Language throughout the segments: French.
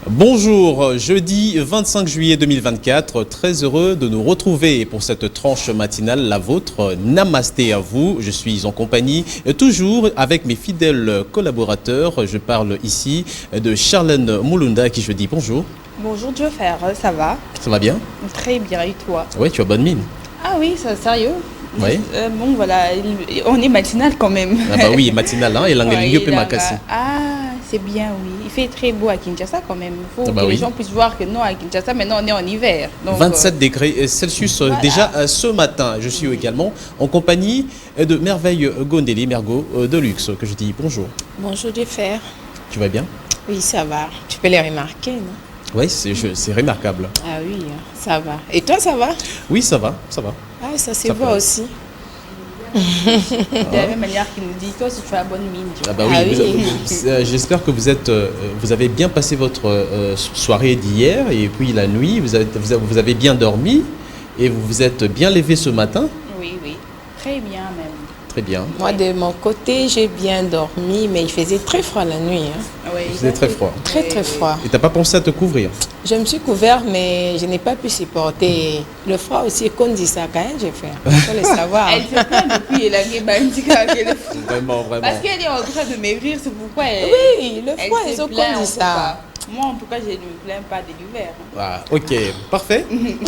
Bonjour, jeudi 25 juillet 2024, très heureux de nous retrouver pour cette tranche matinale, la vôtre. Namasté à vous, je suis en compagnie toujours avec mes fidèles collaborateurs. Je parle ici de Charlène Moulunda à qui je dis bonjour. Bonjour Jofer, ça va? Ça va bien? Très bien, et toi? Oui, tu as bonne mine. Ah oui, ça, sérieux? Oui. Bon voilà, on est matinal quand même. Ah bah oui, matinal, hein, et l'anglais peut m'acasser. Ah, c'est bien, oui. Il fait très beau à Kinshasa quand même. Il faut que les gens puissent voir que non, à Kinshasa, maintenant on est en hiver. Donc, 27 degrés Celsius voilà. Déjà ce matin. Je suis également en compagnie de Merveille Gondeli, Mergo de Luxe, que je dis bonjour. Bonjour Jofer. Tu vas bien? Oui, ça va. Tu peux les remarquer, non? Oui, c'est remarquable. Ah oui, ça va. Et toi, ça va? Oui, ça va, ça va. Ah, ça se voit aussi. De la même manière qu'il nous dit, toi aussi tu as bonne mine. Ah bah oui, oui. J'espère que vous avez bien passé votre soirée d'hier et puis la nuit, vous avez bien dormi et vous vous êtes bien levé ce matin? Oui, oui, très bien même. Très bien. Moi, de mon côté, j'ai bien dormi, mais il faisait très froid la nuit. Hein. Oui, il faisait très froid. Très, très froid. Et tu n'as pas pensé à te couvrir? Je me suis couvert, mais je n'ai pas pu supporter le froid aussi. Qu'on dit ça, quand même, j'ai fait. Il faut le savoir. Elle se plaint depuis la Bandika. Vraiment, vraiment. Parce qu'elle est en train de maigrir, c'est pourquoi elle. Oui, le froid, ils ont dit ça. Moi, en tout cas, je ne me plains pas de l'hiver. Ah, ok, parfait.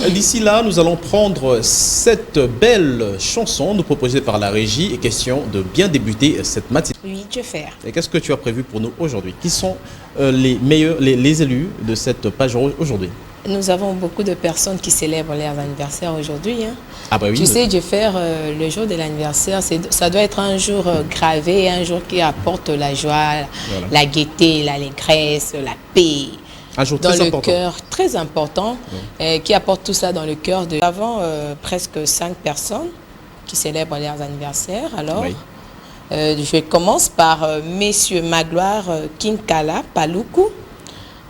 D'ici là, nous allons prendre cette belle chanson nous proposée par la régie et question de bien débuter cette matinée. Oui, que faire. Et qu'est-ce que tu as prévu pour nous aujourd'hui? Qui sont les meilleurs, les élus de cette page aujourd'hui? Nous avons beaucoup de personnes qui célèbrent leur anniversaire aujourd'hui. Hein. Ah bah oui. Tu sais, le jour de l'anniversaire, ça doit être un jour gravé, un jour qui apporte la joie, voilà, la gaieté, l'allégresse, la paix. Un jour dans très le important. Cœur, très important, oui. Qui apporte tout ça dans le cœur. Nous avons presque 5 personnes qui célèbrent leurs anniversaires. Alors, oui. Je commence par Monsieur Magloire Kinkala Paluku.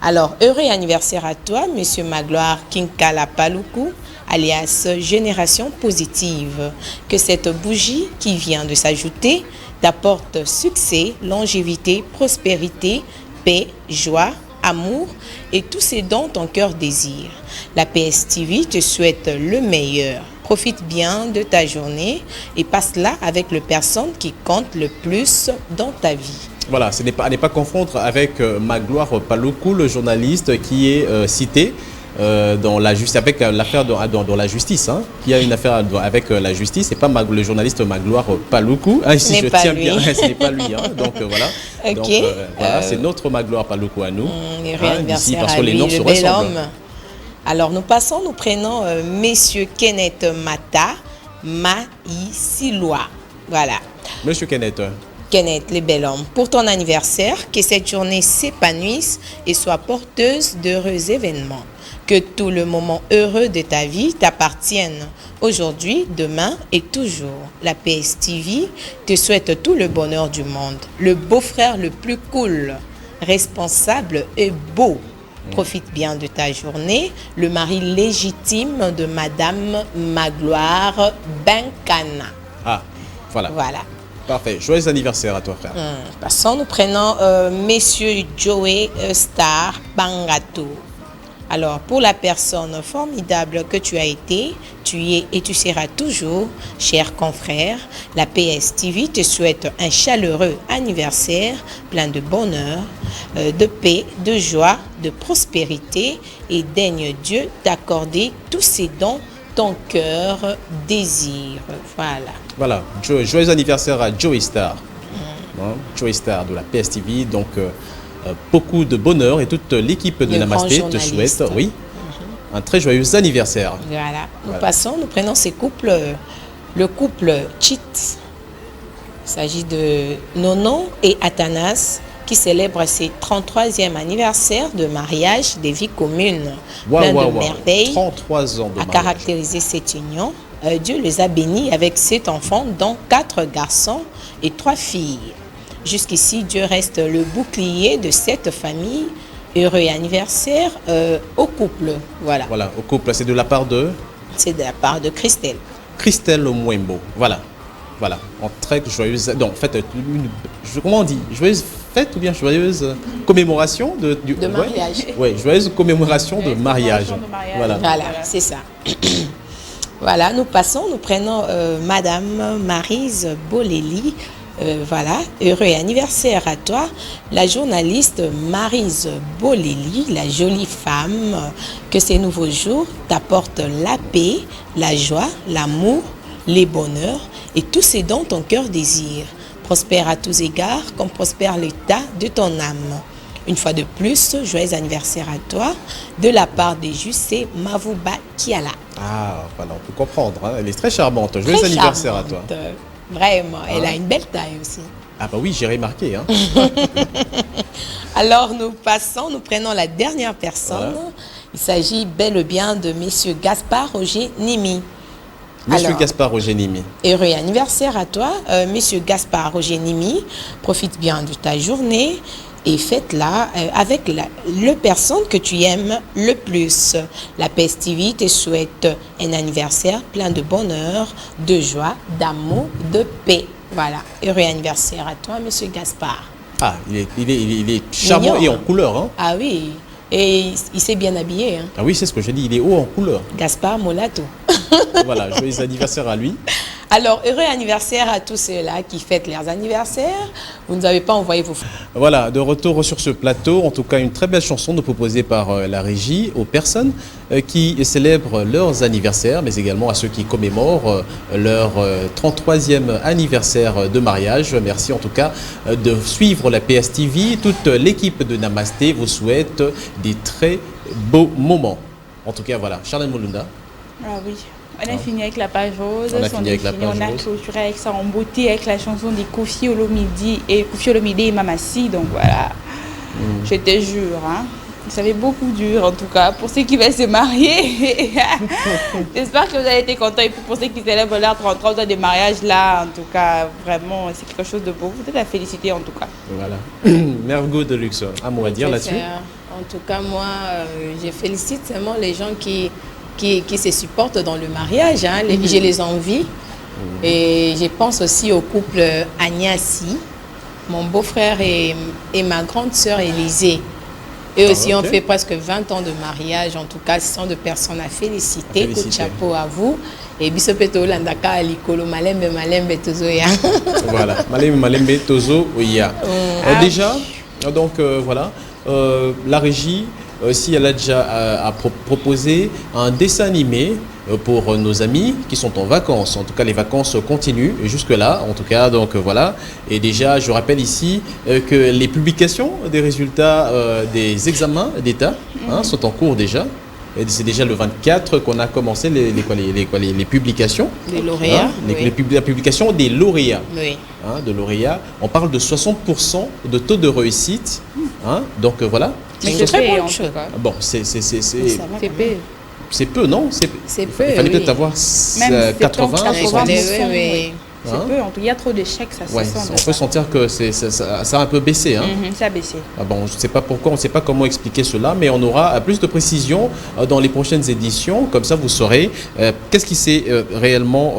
Alors, heureux anniversaire à toi, Monsieur Magloire Kinkala Paluku, alias Génération Positive. Que cette bougie qui vient de s'ajouter t'apporte succès, longévité, prospérité, paix, joie, amour et tout ce dont ton cœur désire. La PSTV te souhaite le meilleur. Profite bien de ta journée et passe-la avec les personnes qui comptent le plus dans ta vie. Voilà, à ne pas confondre avec Magloire Paluku, le journaliste qui est cité dans la justice, avec l'affaire dans la justice, hein, qui a une affaire avec la justice. C'est pas le journaliste Magloire Paluku. Ah, ici, je tiens bien, ce n'est pas lui. Hein, donc voilà. Okay. Donc, voilà, c'est notre Magloire Paluku à nous. Ici, parce que les noms se ressemblent. Alors nous prenons Monsieur Kenneth Mata Maïsiloa. Voilà. Monsieur Kenneth. Kenneth, le bel homme, pour ton anniversaire, que cette journée s'épanouisse et soit porteuse d'heureux événements. Que tout le moment heureux de ta vie t'appartienne aujourd'hui, demain et toujours. La PSTV te souhaite tout le bonheur du monde. Le beau-frère le plus cool, responsable et beau. Profite bien de ta journée. Le mari légitime de Madame Magloire Benkana. Ah, voilà. Voilà. Parfait. Joyeux anniversaire à toi, frère. Passons, nous prenons Monsieur Joey Star Bangato. Alors, pour la personne formidable que tu as été, tu es et tu seras toujours, cher confrère, la PSTV te souhaite un chaleureux anniversaire plein de bonheur, de paix, de joie, de prospérité et daigne Dieu t'accorder tous ces dons ton cœur désire. Voilà. Voilà. Joyeux anniversaire à Joey Star. Joey Star de la PSTV. Donc, beaucoup de bonheur et toute l'équipe de Namasté te souhaite un très joyeux anniversaire. Voilà. Nous prenons ces couples. Le couple Chit. Il s'agit de Nono et Athanas qui célèbrent ses 33e anniversaire de mariage des vies communes. Plein de merveilles 33 ans de à caractériser cette union. Dieu les a bénis avec 7 enfants, dont 4 garçons et 3 filles. Jusqu'ici, Dieu reste le bouclier de cette famille. Heureux anniversaire au couple. Voilà. Voilà, au couple. C'est de la part de? C'est de la part de Christelle. Christelle Mwembo. Voilà. Voilà. En très joyeuse. Donc, en fait, comment on dit? Joyeuse fête ou bien joyeuse commémoration de mariage. Oui, joyeuse commémoration de mariage. Voilà, c'est ça. Voilà, nous prenons Madame Maryse Boleli. Voilà, heureux anniversaire à toi, la journaliste Maryse Boleli, la jolie femme, que ces nouveaux jours t'apportent la paix, la joie, l'amour, les bonheurs et tout ce dont ton cœur désire. Prospère à tous égards, comme prospère l'état de ton âme. Une fois de plus, joyeux anniversaire à toi, de la part de Jussé Mavouba Kiala. Ah, voilà, on peut comprendre, hein. Elle est très charmante. Joyeux anniversaire à toi. Vraiment, elle a une belle taille aussi. Ah bah oui, j'ai remarqué. Hein. Alors nous prenons la dernière personne. Voilà. Il s'agit bel et bien de Monsieur Gaspard Roger Nimi. Monsieur Gaspard Roger Nimi. Heureux anniversaire à toi, Monsieur Gaspard Roger Nimi. Profite bien de ta journée et fête-la avec le personne que tu aimes le plus. La PES TV te souhaite un anniversaire plein de bonheur, de joie, d'amour, de paix. Voilà, heureux anniversaire à toi, Monsieur Gaspard. Ah, il est charmant. Mignon, et en couleur. Hein. Ah oui, et il s'est bien habillé. Hein. Ah oui, c'est ce que j'ai dit, il est haut en couleur. Gaspard Molato. Voilà, joyeux anniversaire à lui. Alors, heureux anniversaire à tous ceux-là qui fêtent leurs anniversaires. Vous nous avez pas envoyé vos... Voilà, de retour sur ce plateau. En tout cas, une très belle chanson de proposée par la régie aux personnes qui célèbrent leurs anniversaires, mais également à ceux qui commémorent leur 33e anniversaire de mariage. Merci en tout cas de suivre la PES TV. Toute l'équipe de Namasté vous souhaite des très beaux moments. En tout cas, voilà. Charlène Molunda. Ah oui. On a fini avec la page rose, on a clôturé avec ça en beauté avec la chanson de Koffi Olomide et Mamassi. Donc voilà, je te jure, hein, ça fait beaucoup dur en tout cas pour ceux qui veulent se marier. J'espère que vous avez été contents et pour ceux qui célèbrent leur 33 ans de mariage là, en tout cas, vraiment, c'est quelque chose de beau. Vous êtes à féliciter en tout cas. Voilà, Mergo de Luxe, un mot à dire là-dessus. En tout cas, moi, je félicite seulement les gens qui se supportent dans le mariage. Hein. Je les envie. Et je pense aussi au couple Agnassi, mon beau-frère et ma grande sœur Élisée. Eux aussi ont fait presque 20 ans de mariage. En tout cas, ce sont de personnes à féliciter. Coup de chapeau à vous. Et bisopeto landaka alikolo malembe tozo ya. Voilà, malembe tozo ya. Déjà, donc voilà, la régie. Si elle a déjà proposé un dessin animé pour nos amis qui sont en vacances. En tout cas, les vacances continuent jusque-là. En tout cas, donc voilà. Et déjà, je rappelle ici que les publications des résultats des examens d'État sont en cours déjà. C'est déjà le 24 qu'on a commencé les publications. Les lauréats. La publication des lauréats. Oui. De lauréats. On parle de 60% de taux de réussite. Donc voilà. Mais c'est très bon, en tout cas. Bon, c'est peu. C'est peu, non? C'est peu. Il fallait peut-être avoir 80. Oui. C'est peu, en tout cas, il y a trop d'échecs, ça se sent. On peut sentir que ça a un peu baissé. Hein. Ça a baissé. Bon, je ne sais pas pourquoi, on ne sait pas comment expliquer cela, mais on aura plus de précisions dans les prochaines éditions. Comme ça, vous saurez qu'est-ce qui s'est réellement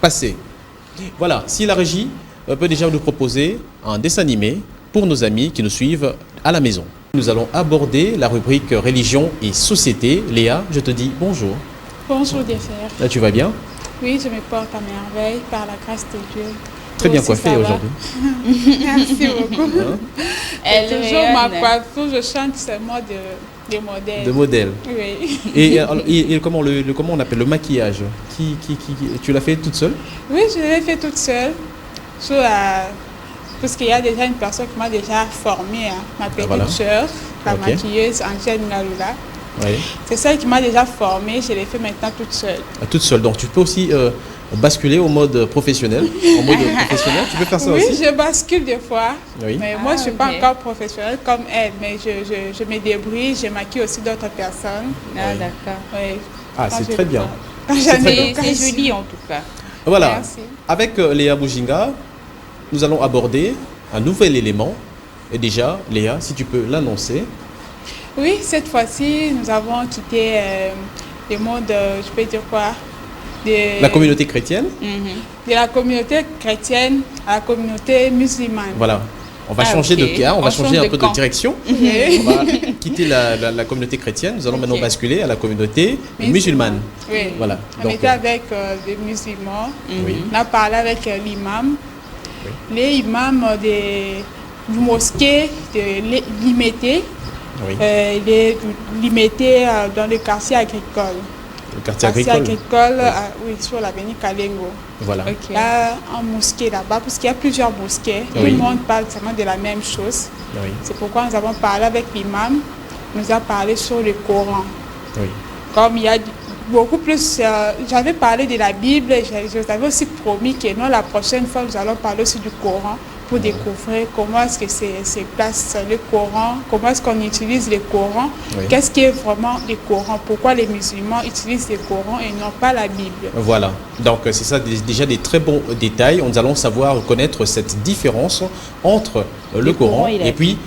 passé. Voilà, si la régie peut déjà nous proposer un dessin animé pour nos amis qui nous suivent à la maison. Nous allons aborder la rubrique religion et société. Léa, je te dis bonjour. Bonjour, Défer. Là, tu vas bien? Oui, je me porte à merveille par la grâce de Dieu. Très bien coiffée aujourd'hui. Merci beaucoup. Elle toujours ma coiffure, je chante seulement des modèles. De modèles. Oui. Et comment on appelle le maquillage? Tu l'as fait toute seule? Oui, je l'ai fait toute seule. Parce qu'il y a déjà une personne qui m'a déjà formée, ma petite sœur, la maquilleuse Angèle Ngalula. Oui. C'est celle qui m'a déjà formée, je l'ai fait maintenant toute seule. Toute seule, donc tu peux aussi basculer au mode professionnel. En mode professionnel, tu peux faire ça aussi? Oui, je bascule des fois, mais moi je ne suis pas encore professionnelle comme elle, mais je me débrouille, je maquille aussi d'autres personnes. Ah d'accord. Oui. Ah, c'est très bien. C'est joli en tout cas. Voilà, merci. Avec Léa Boujinga, nous allons aborder un nouvel élément. Et déjà, Léa, si tu peux l'annoncer. Oui, cette fois-ci, nous avons quitté le monde, je peux dire quoi, de la communauté chrétienne. De la communauté chrétienne à la communauté musulmane. Voilà. On va changer de cas, on va changer un peu de direction. Okay. On va quitter la communauté chrétienne. Nous allons maintenant basculer à la communauté musulmane. Oui. Voilà. On était avec des musulmans. Oui. On a parlé avec l'imam. Oui. Les imams du mosquée de Limité. Oui. Il est limité dans le quartier agricole. Le quartier agricole, oui, sur l'avenue Kalengo. Voilà. Okay. Il y a un mosquée là-bas, parce qu'il y a plusieurs mosquées. Oui. Tout le monde parle seulement de la même chose. Oui. C'est pourquoi nous avons parlé avec l'imam. Il nous a parlé sur le Coran. Oui. Comme il y a beaucoup plus... j'avais parlé de la Bible, je vous avais aussi promis que nous, la prochaine fois, nous allons parler aussi du Coran pour découvrir comment est-ce que c'est place le Coran, comment est-ce qu'on utilise le Coran, Oui. qu'est-ce qui est vraiment le Coran, pourquoi les musulmans utilisent le Coran et non pas la Bible. Voilà, donc c'est ça déjà des très bons détails. Nous allons savoir connaître cette différence entre le Coran et puis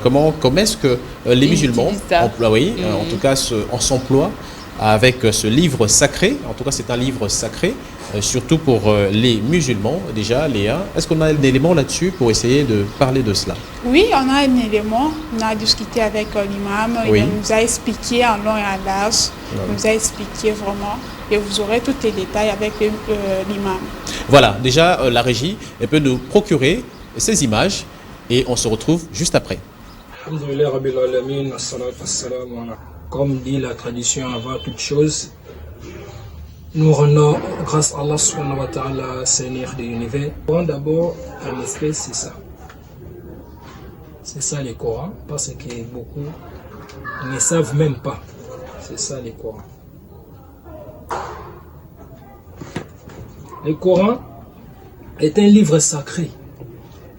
comment est-ce que les musulmans emploient, en tout cas s'emploient avec ce livre sacré. En tout cas, c'est un livre sacré, surtout pour les musulmans. Déjà, Léa, est-ce qu'on a un élément là-dessus pour essayer de parler de cela? Oui, on a un élément. On a discuté avec l'imam. Oui. Il nous a expliqué en long et en large. Il nous a expliqué vraiment. Et vous aurez tous les détails avec l'imam. Voilà, déjà, la régie elle peut nous procurer ces images et on se retrouve juste après. Comme dit la tradition avant toute chose, nous rendons grâce à Allah subhanahu wa ta'ala, Seigneur de l'univers. Le Coran d'abord, en espèce, c'est ça. C'est ça le Coran, parce que beaucoup ne savent même pas. C'est ça le Coran. Le Coran est un livre sacré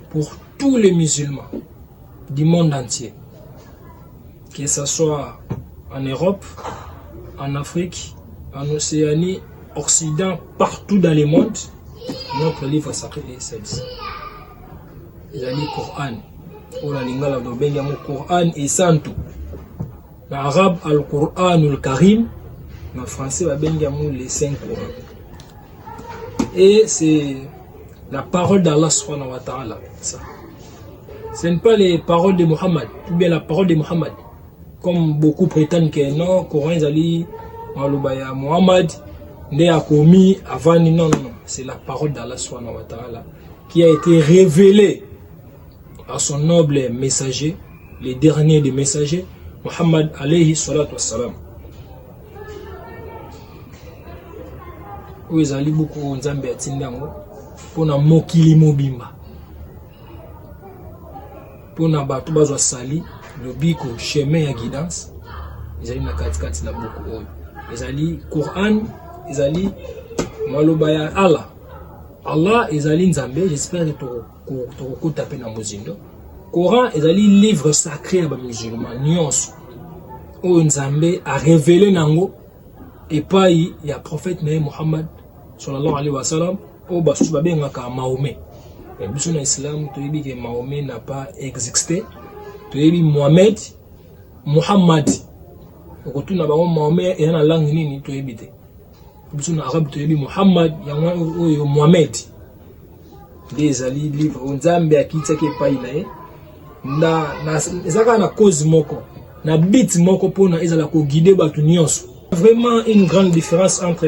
pour tous les musulmans du monde entier. Que ce soit en Europe, en Afrique, en Océanie, Occident, partout dans le monde, notre livre sacré est celle-ci. Il y a le Coran. Le Coran est santo. En arabe, Al-Qur'an al-Karim. En français, les 5 Corans. Et c'est la parole d'Allah subhanahu wa ta'ala. Ce n'est pas les paroles de Muhammad, ou bien la parole de Muhammad. Comme beaucoup prétendent que non, le Coran est allé à Muhammad, né à commis avant. Non, c'est la parole d'Allah subhanahu wa ta'ala qui a été révélée à son noble messager, le dernier des messagers, Muhammad alayhi salatu wassalam. Où ils allaient beaucoup Nzambe atindango pour na mokili mobimba. Pour na batu bazwa sali le biko chemin ya guidance, ils allaient na katikati na beaucoup oyo. Ils allaient Coran, ils allaient malobaya Allah. Allah ils allaient Nzambe, j'espère que tu tapé na mozindo. Coran ils allaient livre sacré à musulman nyonso. O Nzambe a révélé nango et pas il y a prophète Muhammad sallallahu alayhi wa sallam au basu babengaka Mahomet. Et biso na islam to yebi que Mahomet n'a pas existé. To yebi Mohamed Muhammad. Okotu na bango Mahomet et na langue nini to yebi te. Biso na arabe to yebi Muhammad yango oyo Mohamed. Des ali livre Nzambe akitsa ke pa inae. Na ezaka na cause moko. Na bit moko pona ezala ko guider batu nyonso. Vraiment une grande différence entre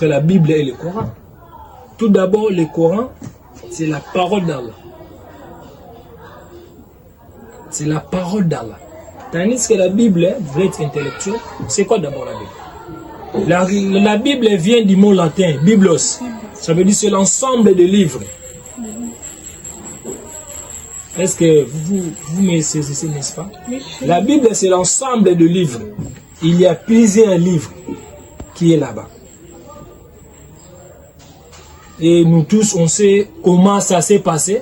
la Bible et le Coran. Tout d'abord, le Coran, c'est la parole d'Allah. C'est la parole d'Allah. Tandis que la Bible, vous êtes intellectuel, c'est quoi d'abord la Bible? La Bible vient du mot latin, biblos. Ça veut dire c'est l'ensemble des livres. Est-ce que vous me saisissez, n'est-ce pas? La Bible, c'est l'ensemble de livres. Il y a plusieurs livres qui est là-bas. Et nous tous, on sait comment ça s'est passé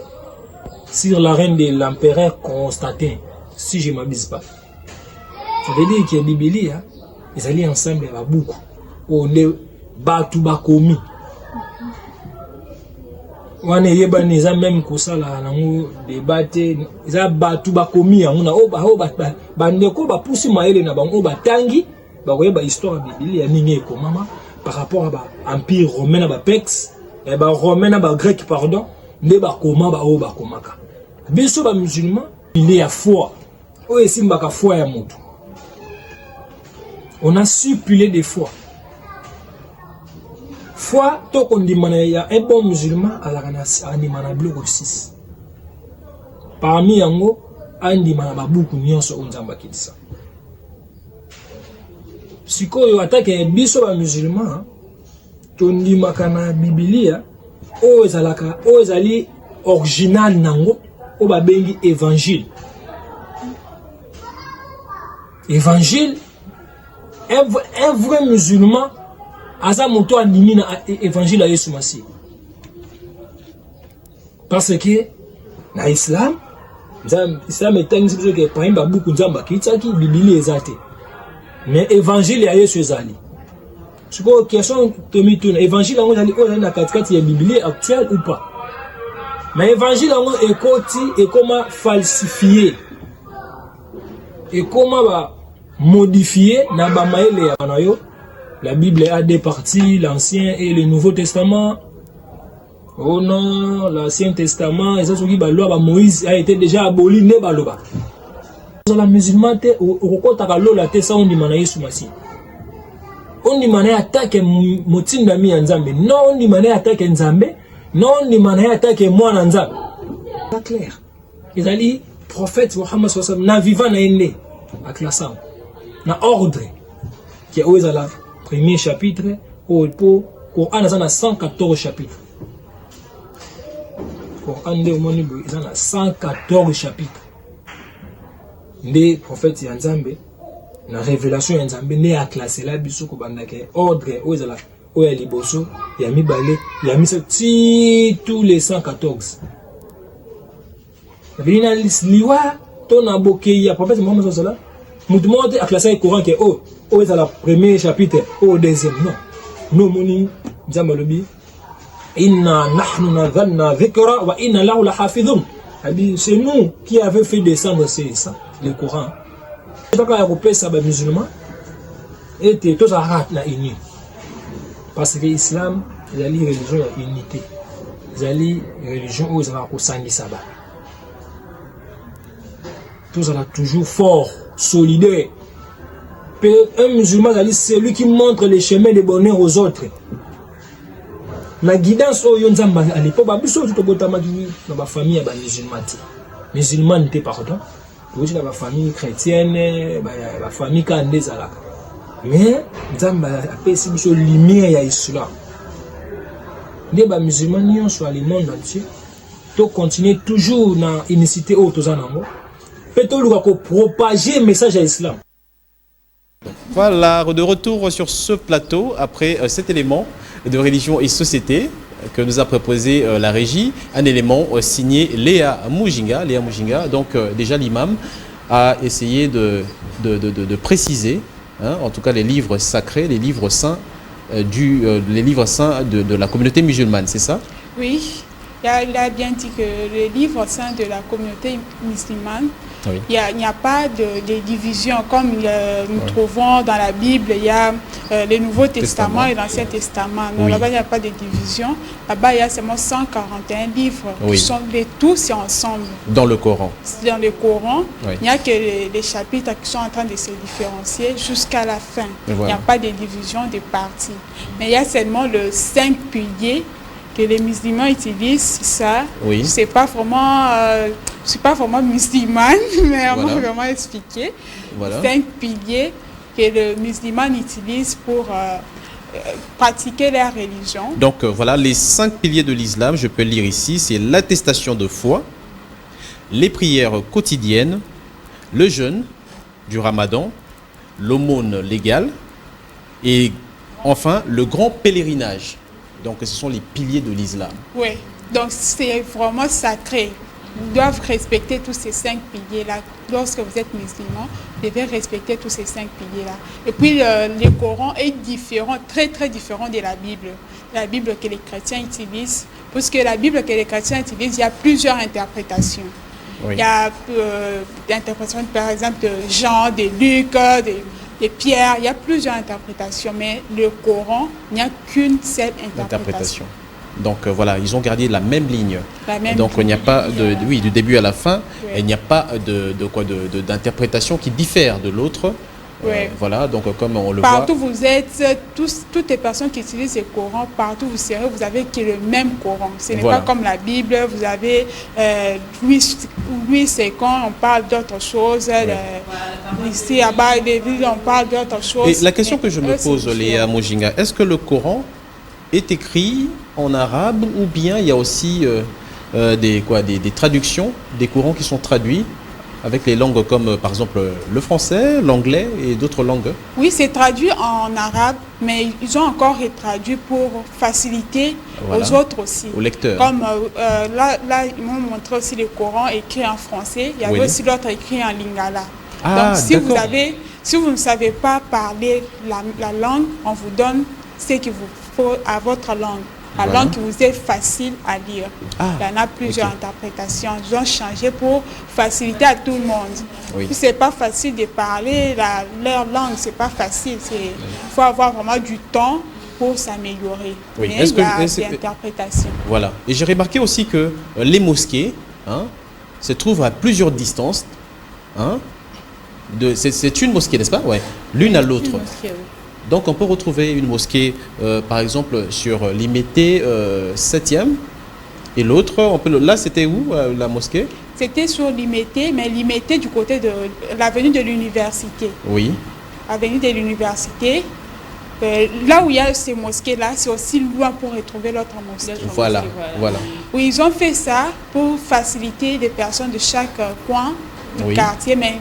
sur la reine de l'empereur Constantin, si je ne m'abuse pas. Ça veut dire que la Bible, ils allaient ensemble à beaucoup. On est battu bakomi. On est même que ça là, on débattre. Ils ont battu bakomi. On a bandeko ba poussé maele na bango ba tangi ba koyeba histoire de Bible ya ningi ko mama par rapport à l'empire romain na ba pex et ba romain na ba grec pardon ne ba koma ba o ba komaka Biso ba musulman, il est à foi. O esimbaka foi ya moto. On a suppilé des fois. Foi, to kondimana ya un bon musulman alakana animana bloko 6. Parmi yango, andimana babuku nyonso onzamba kitisa. Sikoyo atake biso ba musulman, tondimaka na Biblia, o ezali original nango, o babengi évangile. Évangile, un vrai musulman, aza moto andimi na évangile à Yesu Masi. Parce que, na Islam, Islam est un peu que par exemple, beaucoup de gens qui Biblia ezate. Mais évangile à Yesu ezali. C'est quoi question de mituna évangile on ali on na katikati ya Biblia actuelle ou pas. Mais évangile on est comment falsifier. Et comment va modifier na ba maele ya nayo. La Bible a deux parties, l'Ancien et le Nouveau Testament. Oh non, l'Ancien Testament, et ça ce qui la loi Moïse a été déjà aboli ne baloba. La musulmane au kota ka lola te sa on dimana Yesu Masi. On dimana attaque motinda mi nzambe. Non on dimana attaque nzambe, non on dimana attaque mwana nzambe. C'est clair. Ils allaient prophète Muhammad sallallahu alaihi wasallam na vivant na ene aklasam. Na ordre qui est aux ala premier chapitre au Coran a 114 chapitres. Coran de Monibo il a 114 chapitres. Les prophètes Yanzambe, la révélation Yanzambe n'est à classer là biso ko bandake ordre aux ala au liboso yami balé yami tous les 114. Vina liwa tona boke ya prophète Mohammed sallallahu alaihi wasallam mutu monte a classé le Coran qui est au est à la premier chapitre au deuxième non nous moni Nzambe inna nahnu nadhanna dhikra wa inna lahu lahafidhun. C'est nous qui avons fait descendre le Coran. C'est pas quand européen ça ba musulman et tous arrêtent la unie. Parce que l'islam c'est la religion de l'unité. C'est la religion où ils ont sangi saba. Tous sont toujours fort, solidaire. Un musulman c'est lui qui montre les chemins de bonheur aux autres. La guidance au Yonzamba à l'époque, babiso tout botama dans ma famille ba musulman n'était pardon. Aussi dans ma famille chrétienne, ma famille kandeza là. Mais Nzamba appelle si biso lumière ya islam. Les ba musulmans n'y sont le monde entier. To continuer toujours na unicité au tozanango. Peut-on le propager message à l'islam. Voilà, de retour sur ce plateau après cet élément de religion et société que nous a proposé la régie, un élément signé Léa Mujinga. Léa Mujinga, donc déjà l'imam a essayé de préciser, hein, en tout cas les livres sacrés, les livres saints, de la communauté musulmane, c'est ça? Oui, il a bien dit que les livres saints de la communauté musulmane, oui. Il n'y a pas de division comme nous trouvons dans la Bible. Il y a le Nouveau Testament et l'Ancien Testament. Oui. Là-bas, il n'y a pas de division. Là-bas, il y a seulement 141 livres qui sont tous ensemble. Dans le Coran. Dans le Coran, oui. Il n'y a que les chapitres qui sont en train de se différencier jusqu'à la fin. Voilà. Il n'y a pas de division de parties. Mais il y a seulement le 5 piliers que les musulmans utilisent. Ça, oui. C'est pas vraiment... je ne suis pas vraiment musulmane, mais on m'a vraiment expliqué. Voilà. 5 piliers que le musulman utilise pour pratiquer la religion. Donc voilà, les 5 piliers de l'islam, je peux lire ici, c'est l'attestation de foi, les prières quotidiennes, le jeûne du ramadan, l'aumône légale et enfin le grand pèlerinage. Donc ce sont les piliers de l'islam. Oui, donc c'est vraiment sacré. Vous doivent respecter tous ces 5 piliers-là. Lorsque vous êtes musulman, vous devez respecter tous ces 5 piliers-là. Et puis, le Coran est différent, très très différent de la Bible. La Bible que les chrétiens utilisent. Parce que la Bible que les chrétiens utilisent, il y a plusieurs interprétations. Oui. Il y a l'interprétation, par exemple, de Jean, de Luc, de Pierre. Il y a plusieurs interprétations. Mais le Coran, il n'y a qu'une seule interprétation. Donc voilà, ils ont gardé la même ligne. Donc il n'y a pas du début à la fin, il n'y a pas d'interprétation qui diffère de l'autre. Voilà, donc comme on le voit. Partout vous êtes, toutes les personnes qui utilisent ce Coran, partout vous serez, vous avez qui le même Coran. Ce n'est pas comme la Bible, vous avez Louis II, on parle d'autres choses. Ici, à bas des villes, on parle d'autres choses. Et la question que je me pose, Léa Mojinga, est-ce que le Coran est écrit en arabe ou bien il y a aussi des traductions, des Corans qui sont traduits avec les langues comme par exemple le français, l'anglais et d'autres langues? Oui, c'est traduit en arabe, mais ils ont encore traduit pour faciliter aux autres aussi. Aux lecteurs. Comme là, ils m'ont montré aussi le Coran écrit en français. Il y avait aussi l'autre écrit en lingala. Ah, donc si vous ne savez pas parler la langue, on vous donne ce qu'il vous faut à votre langue. La langue qui vous est facile à lire. Il y en a plusieurs interprétations. Ils ont changé pour faciliter à tout le monde. C'est pas facile de parler leur langue, c'est pas facile. Il faut avoir vraiment du temps pour s'améliorer. Mais il y a des interprétations. Voilà. Et j'ai remarqué aussi que les mosquées se trouvent à plusieurs distances. C'est une mosquée, n'est-ce pas? L'une à l'autre. Donc on peut retrouver une mosquée, par exemple, sur Limité 7e, et l'autre, là c'était où la mosquée? C'était sur Limité, mais Limité du côté de l'avenue de l'université. Oui. Avenue de l'université. Là où il y a ces mosquées-là, c'est aussi loin pour retrouver l'autre mosquée. Voilà. Oui, ils ont fait ça pour faciliter les personnes de chaque coin du quartier, mais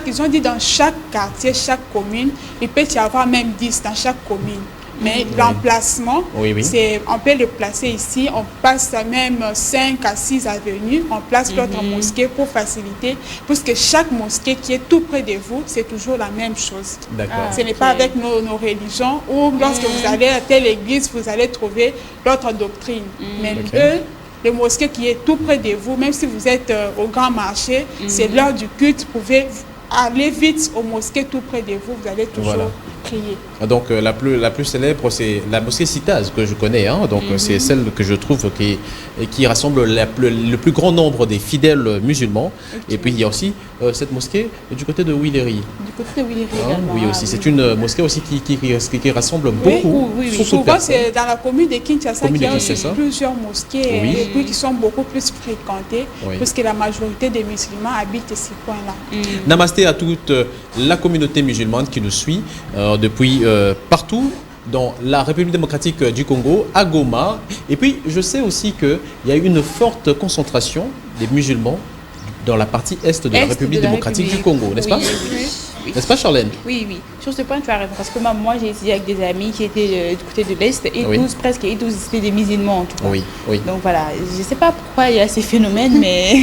ils ont dit dans chaque quartier, chaque commune, il peut y avoir même 10 dans chaque commune. Mais l'emplacement, on peut le placer ici, on passe même 5 à 6 avenues, on place l'autre mosquée pour faciliter, puisque chaque mosquée qui est tout près de vous, c'est toujours la même chose. Ce n'est pas avec nos religions, ou lorsque vous allez à telle église, vous allez trouver l'autre doctrine. Mais eux, le mosquée qui est tout près de vous, même si vous êtes au grand marché, c'est l'heure du culte, vous pouvez aller vite au mosquée tout près de vous, vous allez toujours prier. Donc la plus célèbre, c'est la mosquée Citaz que je connais, donc c'est celle que je trouve qui rassemble le plus grand nombre des fidèles musulmans. Et puis il y a aussi cette mosquée du côté de Willery. Du côté de Willery également. Oui, aussi. C'est une mosquée aussi qui rassemble beaucoup. Oui. Souvent c'est dans la commune de Kinshasa qu'il y a aussi plusieurs mosquées et puis qui sont beaucoup plus fréquentées, puisque la majorité des musulmans habitent ces coins-là. Namasté à toute la communauté musulmane qui nous suit depuis partout dans la République démocratique du Congo, à Goma. Et puis, je sais aussi qu'il y a une forte concentration des musulmans dans la partie est de la République démocratique du Congo, n'est-ce pas? Oui. N'est-ce pas, Charlène? Oui. Sur ce point, tu as raison. Parce que moi, j'ai étudié avec des amis qui étaient du côté de l'Est et presque tous étaient des musulmans, en tout cas. Oui. Donc voilà, je ne sais pas pourquoi il y a ces phénomènes, mais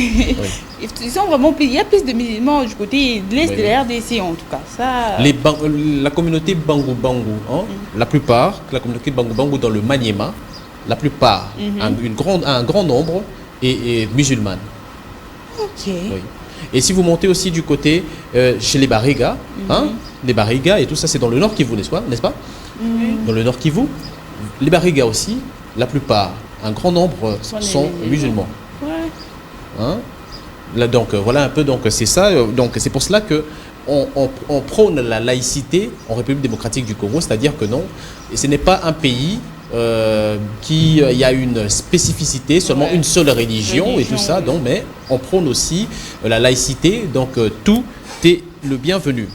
ils sont vraiment plus. Il y a plus de musulmans du côté de l'Est de la RDC, en tout cas. Ça... La communauté Bangu-Bangu, la communauté Bangu-Bangu dans le Maniema, la plupart, un grand nombre est musulmane. Ok. Et si vous montez aussi du côté chez les Bariga, les Bariga et tout ça, c'est dans le Nord Kivu, n'est-ce pas? Dans le Nord Kivu, les Bariga aussi, la plupart, un grand nombre sont musulmans. Là, donc voilà un peu, donc c'est ça. Donc c'est pour cela que on prône la laïcité en République démocratique du Congo, c'est-à-dire que non, ce n'est pas un pays qui y a une spécificité, seulement une seule religion et tout ça, donc, mais on prône aussi la laïcité, donc tout est le bienvenu.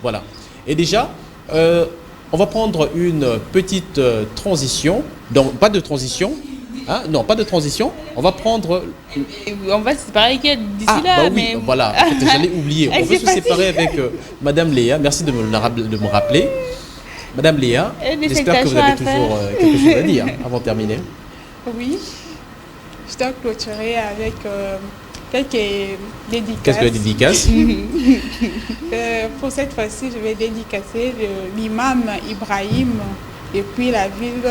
Voilà. Et déjà, on va prendre une petite transition, donc pas de transition, non, pas de transition, on va prendre... On va se séparer d'ici là, mais... Voilà, j'allais oublier, on veut se séparer avec Madame Léa, merci de me rappeler. Madame Léa, j'espère que vous avez toujours quelque chose à dire avant de terminer. Oui, je dois clôturer avec quelques dédicaces. Quelques dédicaces. Pour cette fois-ci, je vais dédicacer l'imam Ibrahim depuis la ville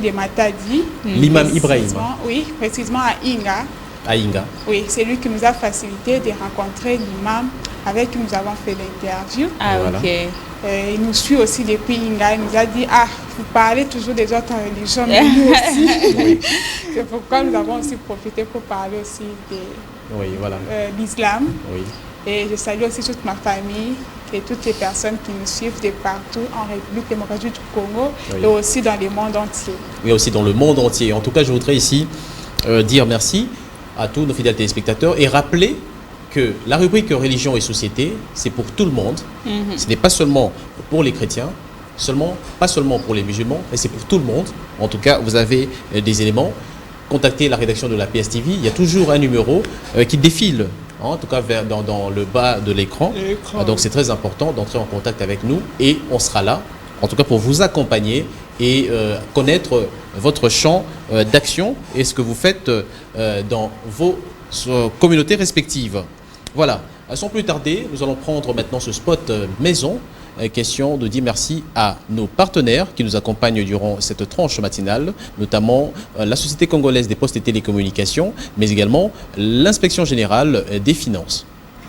de Matadi. L'imam Ibrahim. Oui, précisément à Inga. À Inga. Oui, c'est lui qui nous a facilité de rencontrer l'imam avec qui nous avons fait l'interview. Ah, Voilà. ok. Il nous suit aussi depuis Inga. Il nous a dit, vous parlez toujours des autres religions, mais nous aussi. C'est pourquoi nous avons aussi profité pour parler aussi Oui, voilà. d'islam. Oui. Et je salue aussi toute ma famille et toutes les personnes qui nous suivent de partout en République démocratique du Congo Oui. et aussi dans le monde entier. Mais aussi dans le monde entier. En tout cas, je voudrais ici dire merci à tous nos fidèles téléspectateurs et rappeler que la rubrique religion et société, c'est pour tout le monde. Ce n'est pas seulement pour les chrétiens, pas seulement pour les musulmans, mais c'est pour tout le monde. En tout cas, vous avez des éléments. Contactez la rédaction de la PSTV. Il y a toujours un numéro qui défile, en tout cas dans le bas de l'écran. Donc c'est très important d'entrer en contact avec nous et on sera là, en tout cas pour vous accompagner et connaître votre champ d'action et ce que vous faites dans vos communautés respectives. Voilà, sans plus tarder, nous allons prendre maintenant ce spot maison. Question de dire merci à nos partenaires qui nous accompagnent durant cette tranche matinale, notamment la Société congolaise des postes et télécommunications, mais également l'Inspection générale des finances.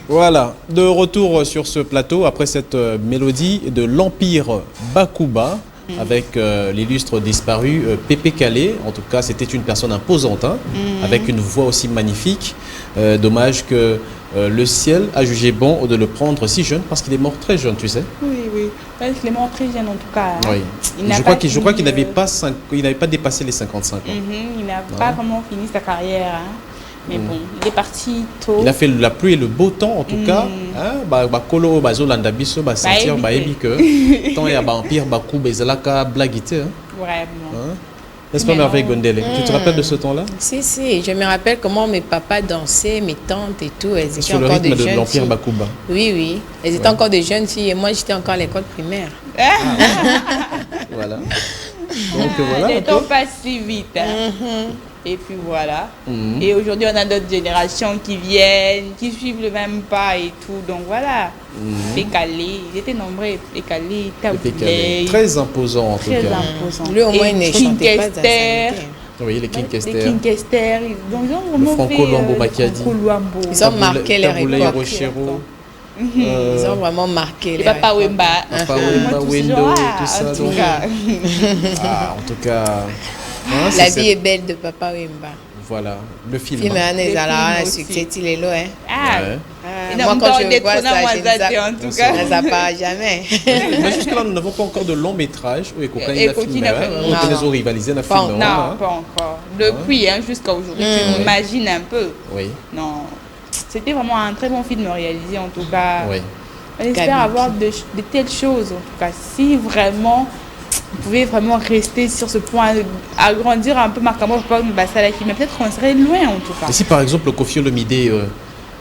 Voilà, de retour sur ce plateau après cette mélodie de l'Empire Bakuba avec l'illustre disparu Pépé Calais. En tout cas, c'était une personne imposante, hein, avec une voix aussi magnifique. Dommage que le ciel a jugé bon de le prendre si jeune, parce qu'il est mort très jeune, tu sais. Oui, oui. Ouais, il est mort très jeune en tout cas. Oui. Il n'a Je pas crois qu'il fini, n'avait pas, il n'avait pas dépassé les 55 ans. Il n'a pas vraiment fini sa carrière. Hein. Mais bon, il est parti tôt. Il a fait la pluie et le beau temps en tout cas. Hein, kolo bazolanda biso ba sentir ba ebi que tant ya ba empire ba coup bezalaka blagité. Vraiment. Hein? N'est-ce pas merveille Gondele? Tu te rappelles de ce temps-là? Si, si, je me rappelle comment mes papas dansaient, mes tantes et tout, elles étaient Sur le encore des rythme de jeunes l'Empire filles. Bakuba. Oui, oui, elles étaient encore des jeunes filles et moi j'étais encore à l'école primaire. Voilà. Donc voilà. Le temps passe si vite. Hein. Et puis voilà. Et aujourd'hui, on a d'autres générations qui viennent, qui suivent le même pas et tout. Donc voilà. Pécalé, ils étaient nombreux. Pécalé, Taoulé. Très imposant en tout Très cas. imposant. Lui au moins il ne chantait pas dans sa Kester. santé. Oui, les Kinkester. Les Kinkester. Donc ils ont vraiment Franco fait... Luambo Makiadi. Franco Luambo. Ils ont marqué leur Taboulé époque. Hiroshiro. Ils ont vraiment marqué Et leur Papa époque. Wemba. Papa Moi, Wemba, tout ce Wendo, genre, tout ça. en tout donc. cas. En tout cas. Hein, La c'est vie est belle de Papa Wemba. Voilà, le film. Film hein. Anne Zala, film aussi. succès il est loin. Ah, Ouais. il a Moi quand encore je des vois trônes à ça, moi, je ça, en tout cas. ne zappe jamais. Mais jusque-là, nous n'avons pas encore de long métrage. Oui, Et Kokina a fait- on Non. les a rivalisés, on a Pas filmé. Non, hein. pas encore. Depuis jusqu'à aujourd'hui, tu imagines un peu. Oui, Non, c'était vraiment un très bon film réalisé en tout cas. oui. On espère Gabi. avoir de telles choses en tout cas. Si vraiment vous pouvez vraiment rester sur ce point, agrandir un peu Marcamo comme Bassalaki, mais peut-être qu'on serait loin en tout cas. Et si par exemple le Koffi Olomide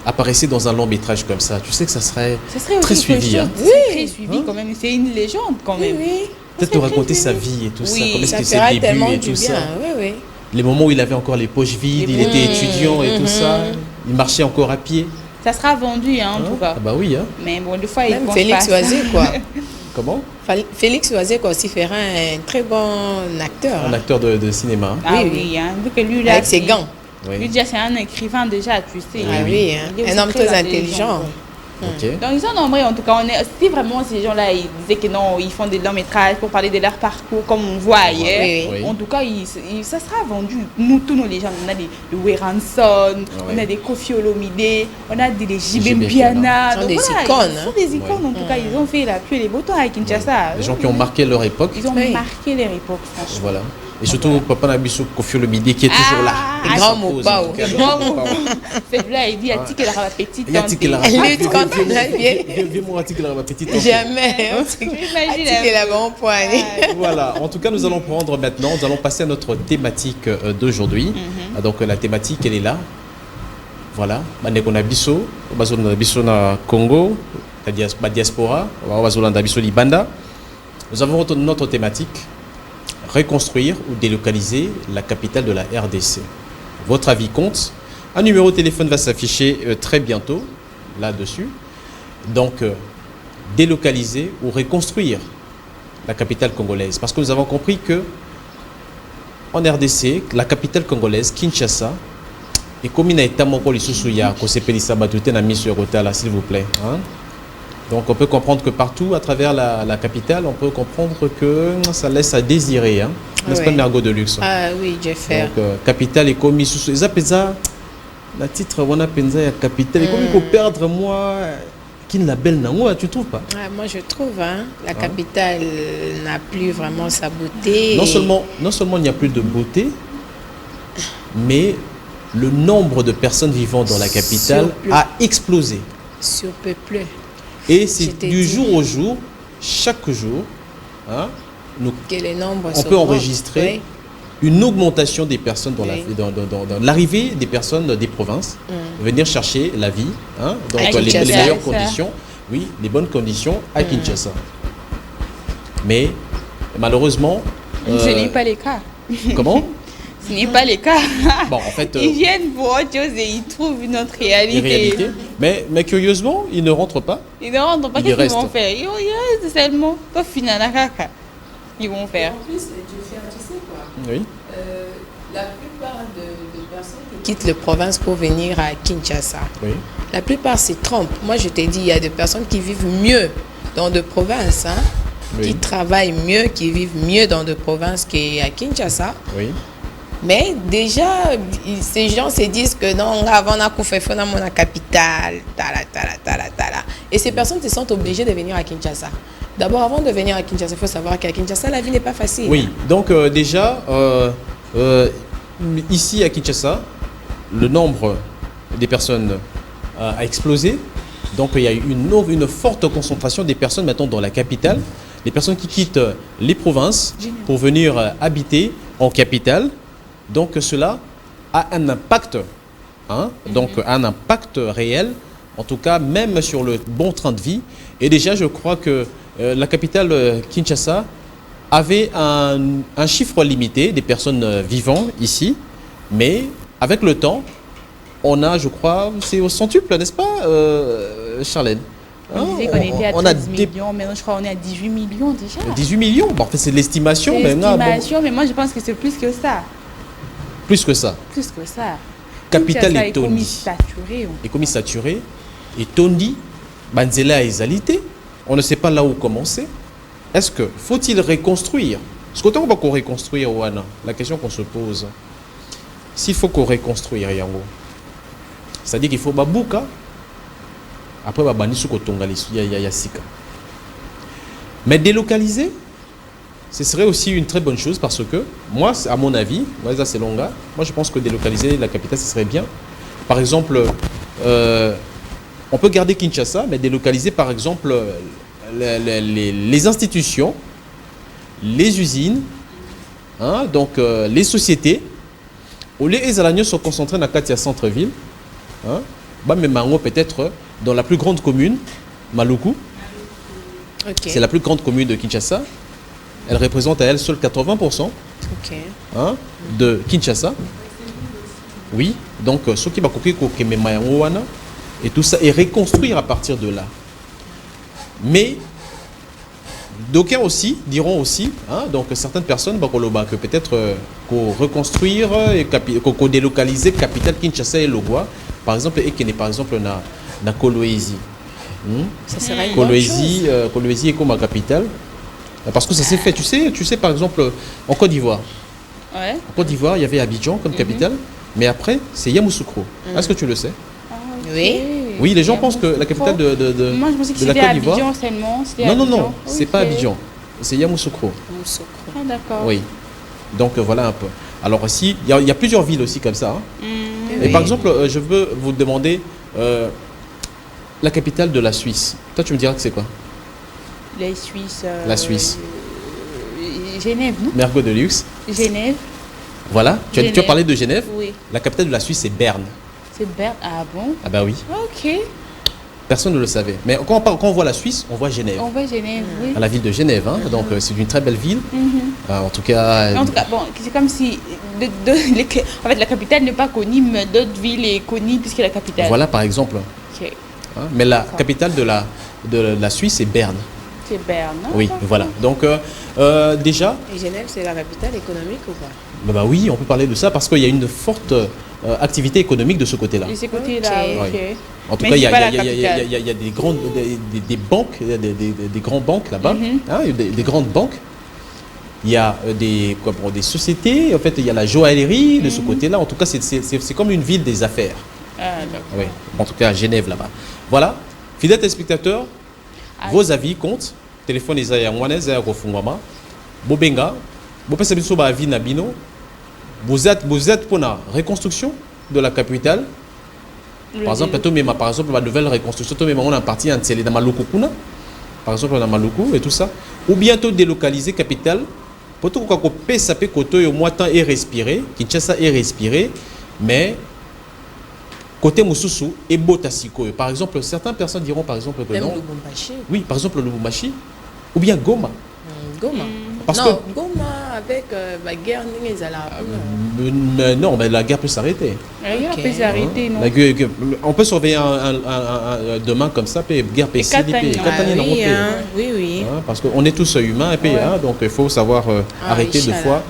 apparaissait dans un long métrage comme ça, tu sais que ça serait Ce serait très aussi quelque suivi. chose Hein. de très suivi quand même. C'est une légende quand même. Oui, Peut-être de raconter sa vie et tout ça, Oui, comment est-ce ça que c'est fera le début tellement et du tout bien. ça. Oui, oui. Les moments où il avait encore les poches vides, il était étudiant et tout ça, il marchait encore à pied. Ça sera vendu en tout cas. Ah bah oui, hein. Mais bon, des fois, il Même pense Félix pas à ça. Oisé, quoi. Comment? Félix Oisé considéré un très bon acteur. Un acteur de cinéma. Ah Oui, oui, hein, vu que lui, là, Avec ses gants. Oui. lui déjà, c'est un écrivain déjà, tu sais. Ah oui, hein. Il est Un aussi homme très intelligent. Ok. Donc ils sont nombreux en tout cas. Si vraiment ces gens-là ils disaient que non, ils font des longs métrages pour parler de leur parcours comme on voit ailleurs, Oui, oui. en tout cas ça sera vendu. Nous, tous nos légendes, on a des Weranson, on a des Koffi Olomide, on a des JB Mpiana. Ils sont Donc des voilà, icônes, Ils sont des icônes en tout cas. Ils ont fait la pluie et les beaux temps à Kinshasa. Les gens qui ont marqué leur époque. Ils ont Oui. marqué leur époque, franchement. Voilà. Et surtout Papa Nabiso Koffi Olomide qui est toujours là. Ah, Les grands mots pas. Celui-là, il dit, il y a Tique et la petite. Il y a Tique et la Lutte contre la vie. Viens-moi Tique et la petite. Jamais. Imagine Il est la bonne poignée. Voilà, en tout cas, nous allons prendre maintenant, nous allons passer à notre thématique d'aujourd'hui. Donc, la thématique, elle est là. Voilà, Manekona Biso, Bazolanda Biso na Congo, la diaspora, Bazolanda Biso Libanda. Nous avons notre thématique, reconstruire ou délocaliser la capitale de la RDC. Votre avis compte. Un numéro de téléphone va s'afficher très bientôt, là-dessus. Donc, délocaliser ou reconstruire la capitale congolaise. Parce que nous avons compris que en RDC, la capitale congolaise, Kinshasa, Et comme il y a été moko lisusu ya ko sepelisa batute na mission Rotala, s'il vous plaît. Hein? Donc on peut comprendre que partout à travers la capitale, on peut comprendre que ça laisse à désirer. Hein? N'est-ce pas, Mergo de luxe? Ah oui, Jeffer. Donc capitale et commis sous les apesa la titre on a penza ya capitale et comme il faut perdre moi qui ne la belle nango, tu trouves pas? Moi je trouve la capitale n'a plus vraiment sa beauté. Non seulement il n'y a plus de beauté, mais le nombre de personnes vivant dans la capitale a explosé. Surpeuplé. Et c'est du jour au jour, chaque jour, hein, on peut enregistrer une augmentation des personnes dans l'arrivée des personnes des provinces, venir chercher la vie, hein, donc les meilleures conditions, oui, les bonnes conditions à Kinshasa. Mais malheureusement... ce n'est pas le cas. Comment? Ce n'est pas le cas. Bon, en fait, ils viennent pour autre chose et ils trouvent une autre réalité. Mais curieusement, ils ne rentrent pas. Ils ne rentrent pas. Qu'est-ce qu'ils vont faire? Ils restent seulement. Ils vont faire. En plus, tu sais quoi? Oui. La plupart de personnes qui quittent la province pour venir à Kinshasa, la plupart se trompent. Moi, je t'ai dit, il y a des personnes qui vivent mieux dans des provinces, qui travaillent mieux, qui vivent mieux dans des provinces qu'à Kinshasa. Oui. Mais déjà, ces gens se disent que non, avant on a fait dans la capitale, et ces personnes se sentent obligées de venir à Kinshasa. D'abord, avant de venir à Kinshasa, il faut savoir qu'à Kinshasa, la vie n'est pas facile. Oui, donc déjà, ici à Kinshasa, le nombre des personnes a explosé. Donc il y a eu une forte concentration des personnes maintenant dans la capitale. Les personnes qui quittent les provinces pour venir habiter en capitale. Donc cela a un impact, donc un impact réel, en tout cas même sur le bon train de vie. Et déjà je crois que la capitale Kinshasa avait un chiffre limité des personnes vivant ici, mais avec le temps, on a, je crois, c'est au centuple, n'est-ce pas, Charlène? On disait qu'on était à 13 millions, maintenant je crois qu'on est à 18 millions déjà. 18 millions, bon, en fait c'est l'estimation. C'est l'estimation, mais moi je pense que c'est plus que ça. Plus que ça. Plus que ça. Capitale est tondi. Économie saturée. Et tondi, banzela ezalité. On ne sait pas là où commencer. Est-ce que faut-il reconstruire? Ce qu'on va qu'on reconstruire, Wana, la question qu'on se pose, s'il faut qu'on reconstruire Yango, c'est-à-dire qu'il faut babouka, après babanisu kotonga yasika. Mais délocaliser, ce serait aussi une très bonne chose parce que moi, à mon avis, moi je pense que délocaliser la capitale, ce serait bien. Par exemple, on peut garder Kinshasa, mais délocaliser par exemple les institutions, les usines, donc les sociétés. Au lieu les Alagnos sont concentrés dans Katia centre-ville, peut-être dans la plus grande commune, Maluku. C'est la plus grande commune de Kinshasa. Elle représente à elle seule 80% de Kinshasa. Oui, donc ce qui va et tout ça, et reconstruire à partir de là. Mais d'aucuns aussi diront aussi, donc certaines personnes que peut-être reconstruire et délocaliser capitale Kinshasa et Logwa, par exemple, et qui n'est par exemple na Kolwezi. Ça serait une Kolwezi est comme ma capitale. Parce que ça s'est fait, tu sais par exemple, en Côte d'Ivoire. Ouais. En Côte d'Ivoire, il y avait Abidjan comme capitale, mais après, c'est Yamoussoukro. Est-ce que tu le sais? Oui. Oui, les gens pensent que la capitale de moi, je pensais que de la c'était Côte d'Ivoire. Abidjan seulement. Non, c'est pas Abidjan. C'est Yamoussoukro. Ah, d'accord. Oui. Donc voilà un peu. Alors ici, il y a plusieurs villes aussi comme ça. Et par exemple, je veux vous demander la capitale de la Suisse. Toi, tu me diras que c'est quoi? Les Suisses. La Suisse. Genève, non? Mergo de luxe. Genève. Voilà. Tu as parlé de Genève. Oui. La capitale de la Suisse, c'est Berne. C'est Berne. Ah bon? Ah bah oui. Ok. Personne ne le savait. Mais quand on voit la Suisse, on voit Genève. On voit Genève, oui. À la ville de Genève. Donc c'est une très belle ville. En tout cas... bon, c'est comme si... en fait, la capitale n'est pas connue, mais d'autres villes sont connues puisque la capitale. Voilà, par exemple. Ok. Mais la capitale de la Suisse, c'est Berne. c'est Berne. Oui, voilà. Donc, déjà... Et Genève, c'est la capitale économique ou pas? Bah oui, on peut parler de ça parce qu'il y a une forte activité économique de ce côté-là. De ce côté-là, Ok. ok. En tout Mais cas, il y c'est a, pas la il y a- il y a- capitale. il y a- il y a des grandes des banques, il y a des grandes banques là-bas, hein, des grandes banques. Il y a des sociétés, en fait, il y a la joaillerie de ce côté-là. En tout cas, c'est comme une ville des affaires. Ah, d'accord. Oui, en tout cas à Genève là-bas. Voilà, fidèles téléspectateurs, vos avis comptent. Téléphone Isaiah Mwanez, Rofungwama, Bobenga, Bopesabiso Bavi Nabino. Vous êtes pour la reconstruction de la capitale. Par exemple, la nouvelle reconstruction, on a parti en Tsele dans Malukukuna, par exemple dans Maluku et tout ça. Ou bientôt délocaliser capitale. Pour tout le monde, ça peut au moins temps et respirer, Kinshasa est respirer, mais côté Moussousou et Botasiko. Par exemple, certaines personnes diront par exemple que Même non. Lubumbashi. Oui, par exemple le Lubumbashi ou bien Goma. Goma. Parce non, Goma avec la guerre, non, mais la guerre peut s'arrêter. La guerre Ok. peut s'arrêter, non? On peut surveiller demain comme ça, puis guerre peut s'arrêter. Oui. Parce qu'on est tous humains, et puis, donc il faut savoir arrêter de fois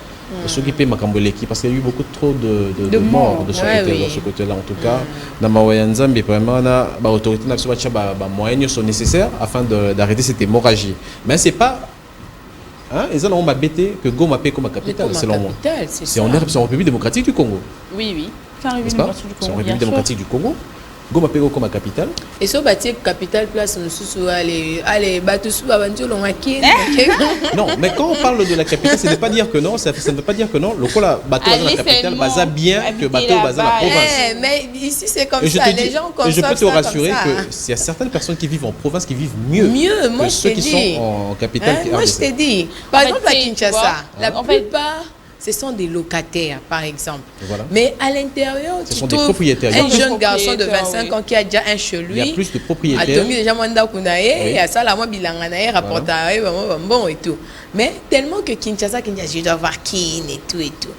s'occuper Makamboleki, parce qu'il y a eu beaucoup trop de morts de ce côté-là. En tout cas, dans Mawayanzambi, vraiment, l'autorité nationale a moyens sont nécessaires afin d'arrêter cette hémorragie. Mais c'est pas. Ils ont embêté que Goma paie comme capitale, selon moi. C'est en République démocratique du Congo. Oui. C'est en République N'est-ce pas? démocratique du C'est en Congo. République démocratique du Congo. Goma paie comme capitale. Et ce bâti capitale place nous allez battre babanjo longaki. Non, mais quand on parle de la capitale, ce ne veut pas dire que non, ça ne veut pas dire que non. Le coup là, bateau dans la capitale, baza bien que bateau baza dans la province. Mais ici c'est comme Et je ça, te dis- les gens et je peux conçoivent te ça rassurer comme ça. qu'il y a certaines personnes qui vivent en province qui vivent mieux, Moi que je ceux t'ai qui dit. sont en capitale. Hein, moi je t'ai dit. Par En exemple fait, à tu Kinshasa, vois, la en fait- plupart ce sont des locataires par exemple. Voilà. Mais à l'intérieur, Ce tu sont des trouves propriétaires. un Il y a jeune garçon de propriétaires, 25 oui. ans qui a déjà un chez lui. Il y a plus de A propriétaires. Tomi déjà manda kunaye, Oui. et à ça la moi bilanganaye, rapporte bon et tout. Mais tellement que Kinshasa, je dois voir Kin et tout.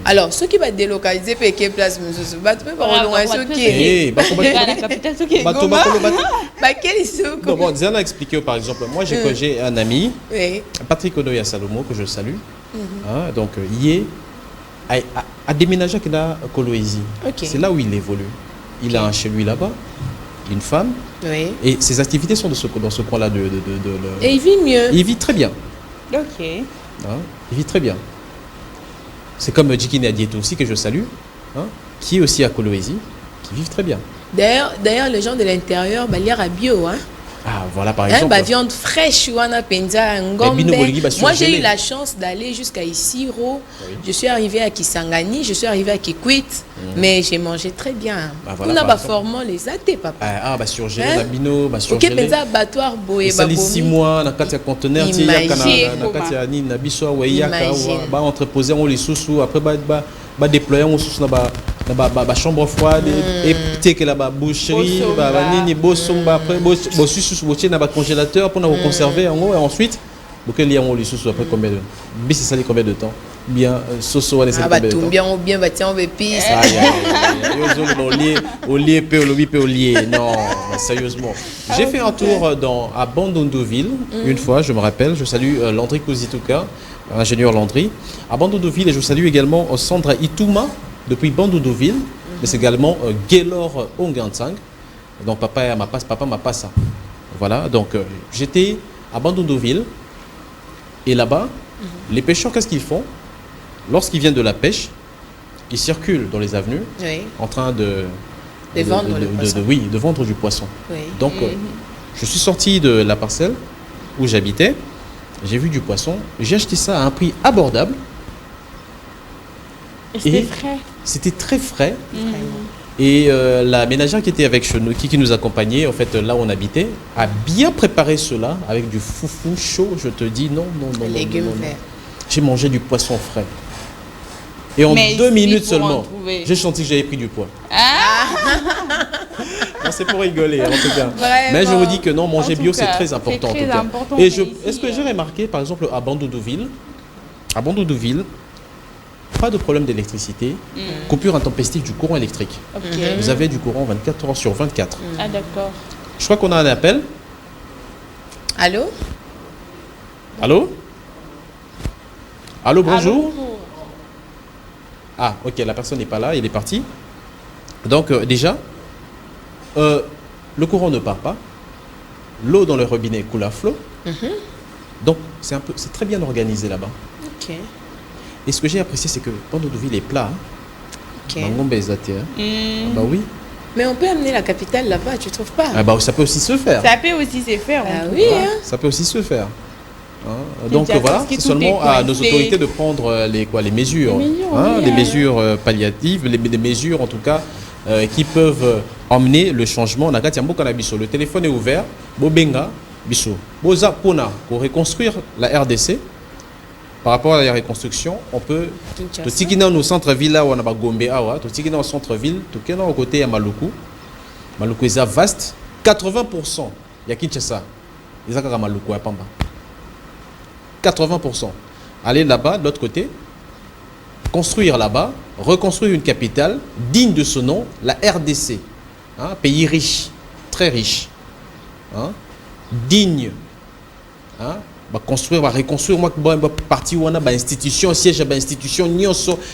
Alors, ceux qui vont délocaliser, payer quelle place, monsieur, tu peux pas relonger ceux qui. Eh, bateau, La capitale, c'est qui est bateau, Goma. bateau, bateau. Bah, quel est ce Non, bon, Diana a expliqué par exemple, moi j'ai un ami, Oui. Patrick Odoya Salomo, que je salue. Donc, il a déménagé à Kolwezi. Ok. C'est là où il évolue. Il a un chez lui là-bas, une femme, Oui. et ses activités sont dans ce coin-là. Et il vit mieux. Il vit très bien. Ok. Il vit très bien. C'est comme Jikine Adieto aussi, que je salue, qui est aussi à Kolwezi, qui vivent très bien. D'ailleurs, les gens de l'intérieur, bah, lire à bio, hein. Ah, voilà par Hein, exemple. bah, viande fraîche, wana penza, ngombe. bino boligi, bah, Moi, j'ai surgelé. eu la chance d'aller jusqu'à Isiro. Oui. Je suis arrivée à Kisangani, je suis arrivée à Kikwit, mais j'ai mangé très bien. Bah, voilà, On a par bah, exemple. formant les athées, papa. Bah surgelé, Hein? la bino, bah Ok, surgelé. penza abattoir boé, Et ça lit 6 mois dans le conteneur, il y a Imagine. na biso ouais ya Imagine. ba entreposer on les sous après ba déployer on sous na ba chambre froide et peut-être que la ba boucherie Bosomba. ba nini bosomba après bo sous botier na ba congélateur pour nous conserver en haut et ensuite donc il y a on les sous après combien de bis ça lit combien de temps bien soso on Ah, bah, tout bien ou bien, bah, tiens, on va épice. au lié peu au lobby peu au lié non sérieusement j'ai fait un tour à Bandondoville une fois je me rappelle je salue Landry Kozituka ingénieur Landry à Bandondoville et je salue également Sandra Itouma depuis Bandondoville mais c'est également Gaylor Ongansang donc papa m'a pas ça voilà donc j'étais à Bandondoville et là-bas les pêcheurs qu'est-ce qu'ils font lorsqu'ils viennent de la pêche ils circulent dans les avenues Oui, en train de vendre le poisson. de vendre du poisson. Oui. Donc, je suis sorti de la parcelle où j'habitais, j'ai vu du poisson, j'ai acheté ça à un prix abordable, Et c'était Et- frais. c'était très frais. Vraiment. Et la ménagère qui était avec nous, qui nous accompagnait, en fait, là où on habitait, a bien préparé cela avec du foufou chaud. Je te dis non. Légumes non. verts. J'ai mangé du poisson frais. Et en Mais 2 si, minutes pour en seulement, trouver. j'ai senti que j'avais pris du poids. Ah, Non, c'est pour rigoler, en tout cas. Vraiment. Mais je vous dis que non, manger En tout bio, c'est cas, très important. c'est en tout très cas. important, Et mais je, ici, est-ce que j'ai remarqué, par exemple, à Bandondoville, pas de problème d'électricité, coupure intempestive du courant électrique. ok. Vous avez du courant 24 heures sur 24. Ah, d'accord. Je crois qu'on a un appel. Allô? Allô? Allô, bonjour. Allô, bonjour. Ah, ok, la personne n'est pas là, il est parti. Donc, déjà, le courant ne part pas. L'eau dans le robinet coule à flot. Donc, c'est très bien organisé là-bas. Ok. Et ce que j'ai apprécié, c'est que pendant de vie, les plats, Ok. bah oui. Mais on peut amener la capitale là-bas, tu trouves pas? Ah bah, ça peut aussi se faire. Ça peut aussi se faire. Ah en tout oui, cas. hein? Ça peut aussi se faire. Hein. Donc déjà voilà, parce que c'est tout seulement est à nos coincé. autorités de prendre les mesures, Les mesures, hein, oui, les hein. mesures palliatives, les mesures en tout cas qui peuvent emmener le changement. Le téléphone est ouvert. Bobenga, biso. Boza Pona, pour reconstruire la RDC. Par rapport à la reconstruction, on peut. Kinshasa. Tout dans nos centres-villes là, on a Gombe, tout dans au centre-ville, tout au côté à Maluku. Maluku est vaste. 80%. Il y a Kinshasa. Il y a Maluku à Pamba. 80%. Aller là-bas, de l'autre côté, construire là-bas, reconstruire une capitale digne de ce nom, la RDC. Hein, pays riche, très riche. Hein, digne. Hein, construire, reconstruire, moi, parti où on a institution, siège à institution,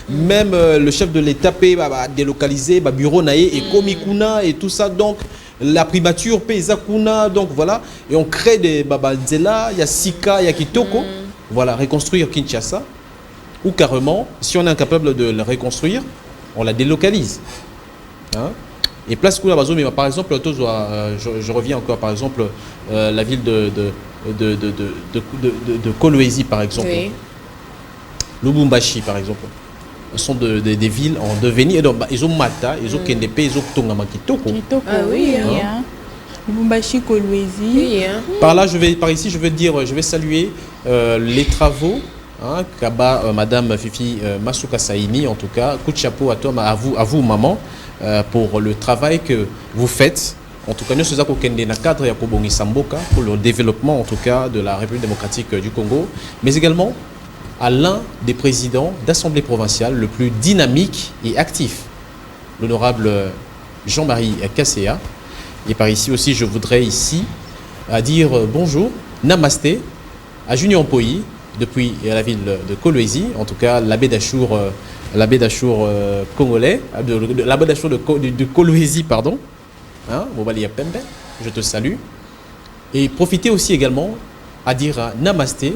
même le chef de l'État peut délocaliser, bureau naé et komikuna et tout ça. Donc, la primature, Kuna, donc voilà. Et on crée des Babanzela, il y a Sika, il y a Kitoko. Voilà, reconstruire Kinshasa. Ou carrément, si on est incapable de le reconstruire, on la délocalise. Hein? Et place Kula Bazo, mais par exemple, je reviens encore, par exemple, la ville de Kolwezi, par exemple. Oui. Lubumbashi, par exemple. Ce sont des villes en devenir. Ils ont Mata, ils ont Kendepe, ils ont Tongama Kitoko. Kitoko, Ah oui, hein. Lubumbashi, Kolwezi. Oui, hein? Par ici, je vais saluer les travaux qu'a Madame Fifi Masuka Saini, en tout cas. Coup de chapeau à toi, à vous maman, pour le travail que vous faites. En tout cas, nous sommes dans le cadre de Samboka pour le développement, en tout cas, de la République démocratique du Congo, mais également à l'un des présidents d'Assemblée provinciale le plus dynamique et actif, l'honorable Jean-Marie Kasséa. Et par ici aussi, je voudrais dire bonjour, namasté, à Junior Mpoyi, depuis la ville de Kolwezi, en tout cas l'abbé d'Achour congolais, l'abbé d'Achour de Kolwezi, pardon. Hein, Pembe, je te salue. Et profitez aussi également à dire namasté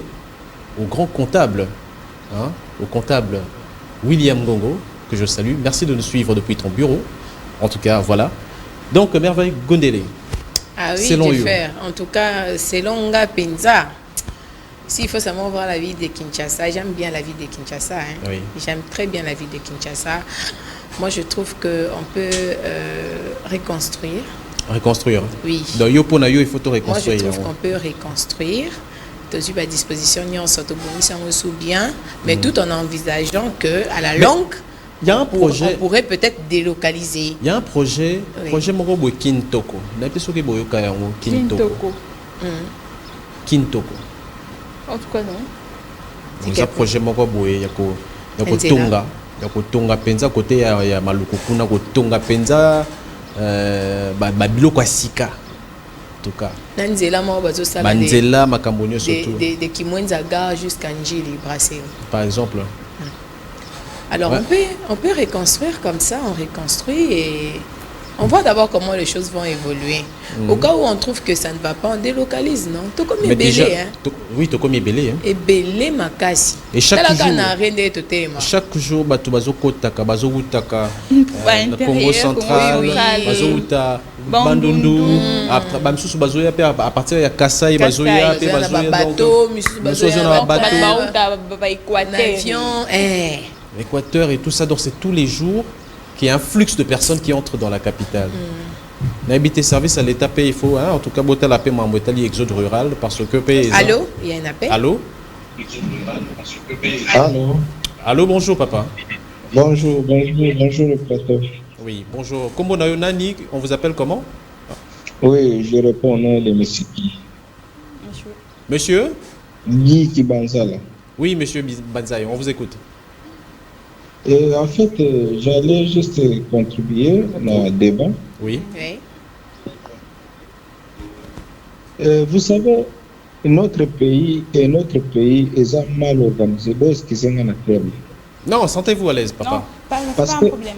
au grand comptable, au comptable William Gongo, que je salue. Merci de nous suivre depuis ton bureau. En tout cas, voilà. Donc, Merveille Gondélé. Ah oui, selon de you. faire. En tout cas, selon Nga Penza, s'il faut seulement voir la ville de Kinshasa, j'aime bien la ville de Kinshasa. Hein. Oui. J'aime très bien la ville de Kinshasa. Moi, je trouve qu'on peut reconstruire. Reconstruire. Oui. Dans Yoponayo, il faut tout Moi, je reconstruire. trouve qu'on peut reconstruire. Tout à disposition, nous bien, mais tout en envisageant qu'à la longue, Il y a un on projet. pourrait peut-être délocaliser. Il y a un projet. Oui. Projet Morobo Kintoko. N'importe Boyoka yango Kintoko. Kintoko. Kintoko. En tout cas, non. C'est Nous quel a projet Morobo Yako Enzela. Tonga. Yako Tonga Penza côté ya Maluku kuna ko Tonga Penza biloko Sika. En tout cas. Nanzela mo bazo sala Banzela Makambonio surtout. de Kimwenza Gare jusqu'à Njili Brassé. Par exemple. Alors Ouais. on peut reconstruire comme ça, on reconstruit et on voit d'abord comment les choses vont évoluer. Au cas où on trouve que ça ne va pas, on délocalise, non? Tout comme Mais déjà, Ebélé, hein? oui, tout comme Ebélé. Hein. Ebélé Makasi. Et chaque Talaka jour- na rende totema. Chaque jour, bato bazokotaka, bazowutaka Ouais, na Congo intérieur, central, Congo central. bazowuta Bandundu. Bandundu, bamisusu bazoya pe à partir ya Kasai bazoya pe Bazoya na bazoya babateau, misusu bazoya na na babateau. En avion, Équateur et tout ça, donc c'est tous les jours qu'il y a un flux de personnes qui entrent dans la capitale. N'habiter service à l'État, il faut, hein, en tout cas, botter la paix, m'embêter exode rural parce que paix. Allô, il y a un appel. Allô? Allô. Allô, bonjour papa. Bonjour le plateau. Oui, bonjour. Kombo Nayo Nani, on vous appelle comment? Oui, je réponds au nom de Monsieur Ki. Monsieur? Guy Kibanzala. Oui, monsieur Banzai, on vous écoute. Et en fait, j'allais juste contribuer dans le débat. Oui. Oui. Vous savez, notre pays est mal organisé. Non, sentez-vous à l'aise, papa. Non, Parce pas que- un problème.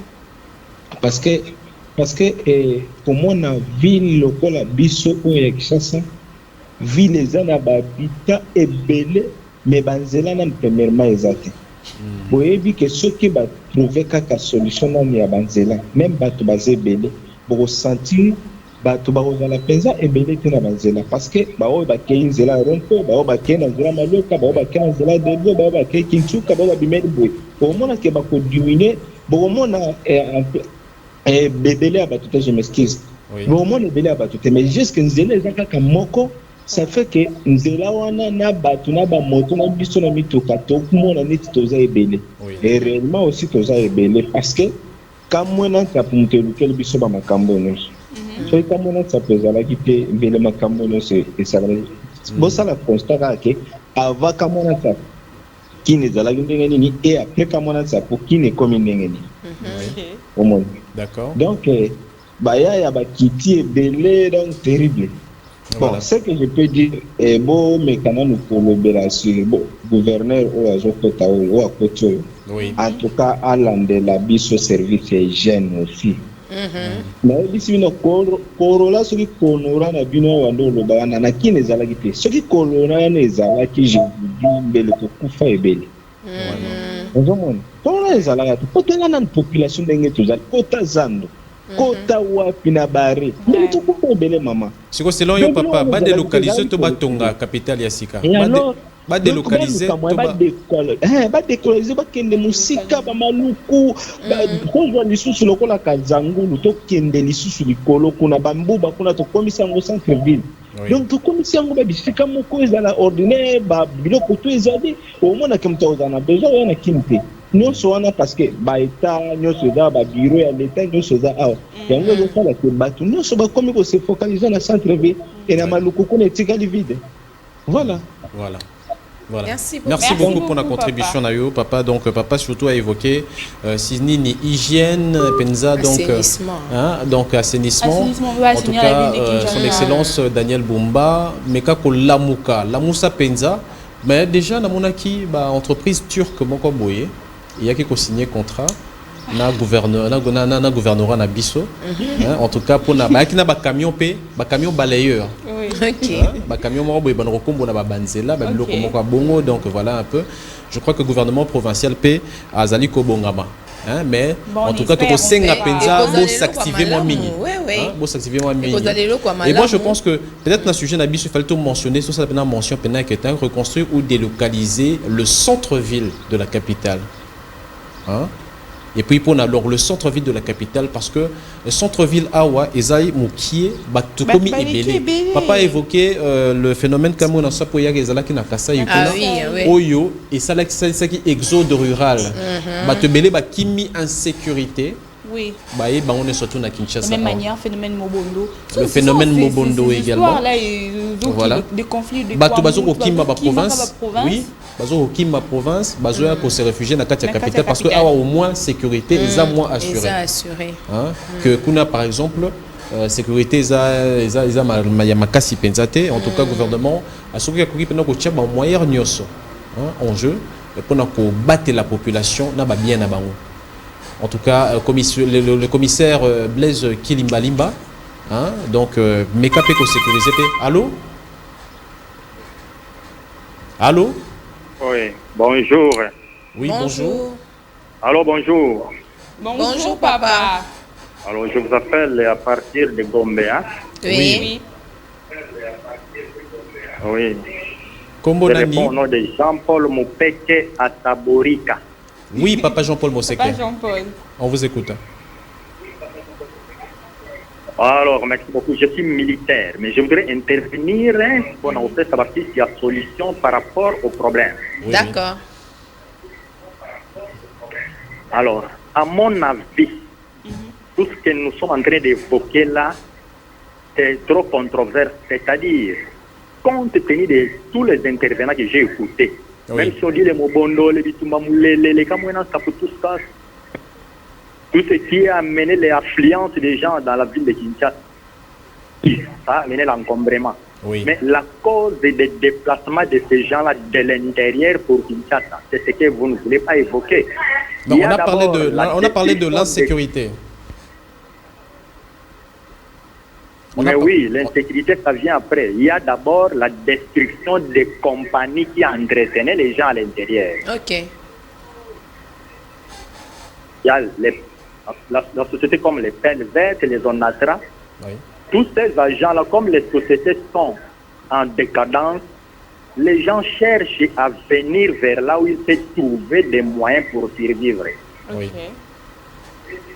Parce que pour moi, la ville locale, biso ou Kinshasa, ville les ana babita et belé, mais banzela na premièrement ezate. Boyebi que ceux qui va trouver kaka solution na ya banzela, même bato bazé belé, pour sentir bato bazala penza et belé te na banzela parce que bao ba ke nzela ronko, bao ba ke na nzela maloka, bao ba ke na nzela debo, bao ba ke kinchuka, bao ba bimeli boy. Pour moi que ba ko diminuer, pour moi na belé à bato te je m'excuse. Oui. Pour moi belé à bato te mais juste que nzela ezaka ka moko. Ça fait que nzela wana na bato na ba moto na biso na mituka to kumona neti toza ebele. Oui. Et réellement aussi toza ebele parce que quand moi na tapu mutelukel biso ba makambo nyonso. So quand moi na tapu ezalaki te ebele makambo nyonso esalaki. Bosala constat kaka ke avant quand moi na tapu kini ezalaki ndenge nini et après quand moi na tapu kini ekomi ndenge nini. Omoni. D'accord. Donc baya ya bakiti ebele donc terrible. Bon, Voilà. ce que je peux dire, est bon, mais quand même pour l'opération, bon, gouverneur ou à Zokota ou à Koto, Oui. en tout cas, à l'Andelabiso service hygiène aussi. Mais ici, nous Corolla, ce qui Conora n'a bino wando le bagana, na qui les a la guité. Ce qui Conora les a la qui je vous dis, mais le Kufa est belle. Vous avez comment les a la gâte? Quand on a une population d'engue tout ça, Kota Zando, Kota Wapina Barre, mais tout Kufa est belle, maman. C'est quoi, selon yo, papa, ba délocaliser to ba tonga capitale ya sika. Et alors, Ba délocaliser to ba ba décoloniser ba kende musika ba maluku ba kozwa lisusu lokola kazangulu to kende lisusu likolo kuna bambuba kuna to komisa ngo centre ville. Oui. Donc to komisa ngo ba bisika moko ezala ordinaire ba biloko to ezali au moins na kemta ozana besoin na kimte. Nyonso wana parce que ba état nyonso eza ba bureau ya l'état nyonso eza awa. Yango ezosala ke bato nyonso bakomi ko se focaliser na centre ville et na maluku kuna etikali vide. Voilà. Voilà. Voilà. Merci beaucoup. Merci Merci beaucoup pour la beaucoup, contribution Nayo, papa. Donc papa surtout a évoqué ni hygiène, penza donc Assainissement. donc assainissement. Assainissement, oui, En tout assainir la cas, ville de Kinshasa. son excellence Daniel Bumba, Mekako Lamuka, Lamusa Penza. Mais déjà namonaki ba entreprise turque moko boye, il y a qui signé contrat. Na gouverneur na gouvernorat na biso. En tout cas pour na ba camion balayeur. Oui. Ok. Ba camion moko boye ban rokombo na ba banzela ba biloko Ok. moko bongo, donc voilà un peu. Je crois que le gouvernement provincial paie à Zali Kobongama. Mais Bon, en tout on cas, espère, tu Senga on Penza, verra. beau s'activer moins mini. Oui. Beau s'activer moins mini. Et Et moi, je pense que peut-être dans le sujet Nabi, il fallait tout mentionner, sur ça, la mention pénale qui est reconstruire ou délocaliser le centre-ville de la capitale. Et puis pour alors le centre-ville de la capitale parce que le centre-ville Awa Ezaï Moukié Batukomi Ba- Ebele. Ebele. Papa a évoqué le phénomène Cameroun en Sapoya Ezala qui n'a qu'à ça Ah oui, oui. Oyo et ça ça qui exode rural. Batebele ba kimi insécurité. Oui. Bah et bah on est surtout à De Kinshasa. la même manière, phénomène Mobondo. Le phénomène Mobondo également. Là, Voilà. des conflits, des Bato bazo Kwamou, ko kimba ba Bato Kimba province. ba province. Oui. Bazo ko kimba province, bazo ya ko se réfugier na kati ya Na kati ya capitale parce que capitale. awa au moins sécurité les a moins assurés. Ils ont assuré. Que kuna par exemple sécurité eza ya makasi penza te en tout cas gouvernement asoki akoki pena ko tia ba moyen nyonso en jeu pona ko battre la population na ba bien na bango. En tout cas le commissaire Blaise Kilimbalimba donc mekapé ko sécuriser te. Allô? Allô? Oui, bonjour. Oui, bonjour. Alors, bonjour. Bonjour, papa. Alors, je vous appelle à partir de Gombe. Hein? Oui. Oui. Kombo Je Nani. réponds au nom de Jean-Paul Moupeke à Taborika. Oui, papa Jean-Paul Moseke. Pas Jean-Paul. On vous écoute. Alors, merci beaucoup. Je suis militaire, mais je voudrais intervenir pour nous savoir s'il y a solution par rapport au problème. Oui, D'accord. Alors, à mon avis, tout ce que nous sommes en train d'évoquer là, c'est trop controversé. C'est-à-dire, compte tenu de tous les intervenants que j'ai écoutés, Oui. même si on dit les Mobondo, les Bitumamule, les Kamouena, ça peut tout ça, tout ce qui a amené l'affluence des gens dans la ville de Kinshasa, ça a amené l'encombrement. Oui. Mais la cause des déplacements de ces gens-là de l'intérieur pour Kinshasa, c'est ce que vous ne voulez pas évoquer. Non, on a parlé de l'insécurité. Mais oui, l'insécurité, ça vient après. Il y a d'abord la destruction des compagnies qui entretenaient les gens à l'intérieur. Ok. Il y a la société comme les Pelles Vertes, les Onatra. Oui. Tous ces agents-là, comme les sociétés sont en décadence, les gens cherchent à venir vers là où ils peuvent trouver des moyens pour survivre. Oui.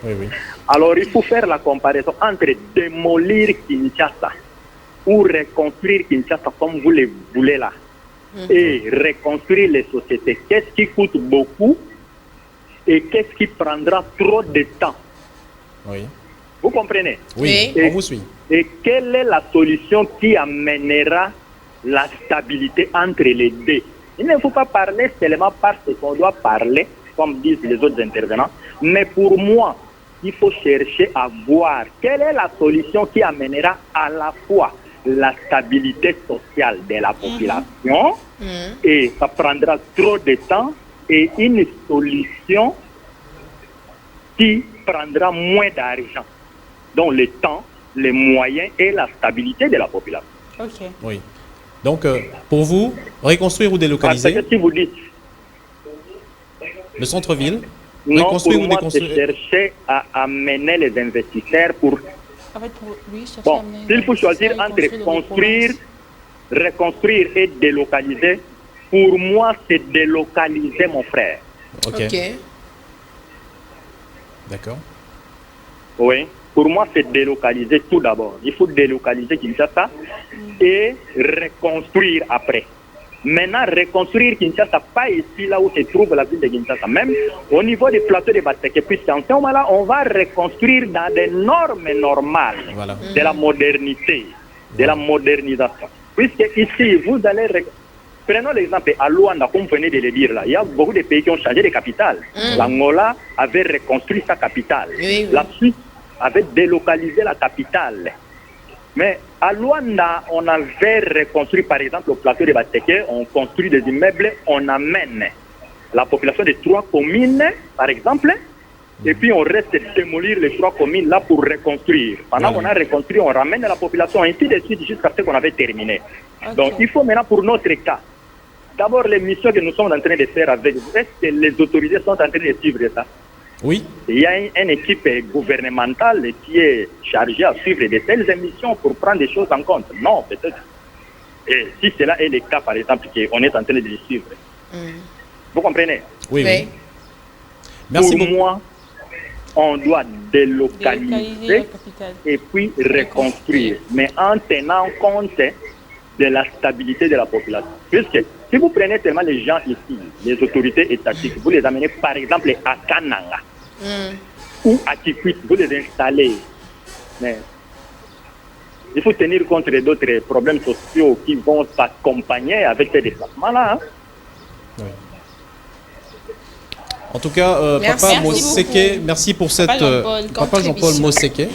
Oui, oui. Alors, il faut faire la comparaison entre démolir Kinshasa ou reconstruire Kinshasa comme vous le voulez là et reconstruire les sociétés. Qu'est-ce qui coûte beaucoup et qu'est-ce qui prendra trop de temps? Oui. Vous comprenez? Oui, et, on vous suit. Et quelle est la solution qui amènera la stabilité entre les deux? Il ne faut pas parler seulement parce qu'on doit parler, comme disent les autres intervenants, mais pour moi, il faut chercher à voir quelle est la solution qui amènera à la fois la stabilité sociale de la population, et ça prendra trop de temps, et une solution qui prendra moins d'argent, donc le temps, les moyens et la stabilité de la population. Ok. Oui. Donc, pour vous, reconstruire ou délocaliser? Parce que si vous dites le centre-ville, non, reconstruire pour ou moi, c'est déconstruire? chercher à amener les investisseurs pour... En fait, pour lui, chercher Bon, à amener s'il faut les choisir investisseurs entre et construire construire, des reconstruire et délocaliser, pour moi, c'est délocaliser, mon frère. Ok. D'accord. Oui. Pour moi, c'est délocaliser tout d'abord. Il faut délocaliser Kinshasa et reconstruire après. Maintenant, reconstruire Kinshasa, pas ici, là où se trouve la ville de Kinshasa, même au niveau des plateaux de Bateke, puisqu'en ce moment-là, on va reconstruire dans des normes normales de la modernité, de la modernisation. Puisque ici, vous allez... Prenons l'exemple à Luanda, comme vous venez de le dire là. Il y a beaucoup de pays qui ont changé de capitale. L'Angola avait reconstruit sa capitale. Oui, oui. La Suisse avait délocalisé la capitale. Mais à Luanda, on avait reconstruit, par exemple, au plateau de Bateke, on construit des immeubles, on amène la population de 3 communes, par exemple, et puis on reste démolir les 3 communes là pour reconstruire. Pendant qu'on a reconstruit, on ramène la population, ainsi de suite, jusqu'à ce qu'on avait terminé. Okay. Donc il faut maintenant, pour notre cas, d'abord les missions que nous sommes en train de faire avec vous, est-ce que les autorités sont en train de suivre ça? Oui. Il y a une équipe gouvernementale qui est chargée à suivre de telles émissions pour prendre des choses en compte. Non, peut-être. Et si cela est le cas, par exemple, qu'on est en train de les suivre. Vous comprenez? Oui, oui. Merci pour beaucoup. moi, on doit délocaliser et puis reconstruire, mais en tenant compte de la stabilité de la population. Puisque si vous prenez tellement les gens ici, les autorités étatiques, vous les amenez par exemple à Kananga ou à Kikwit, vous les installez. Mais il faut tenir compte d'autres problèmes sociaux qui vont s'accompagner avec ces déplacements-là. Hein. Oui. En tout cas, Papa Moseke, merci pour cette Papa Jean-Paul Moseke,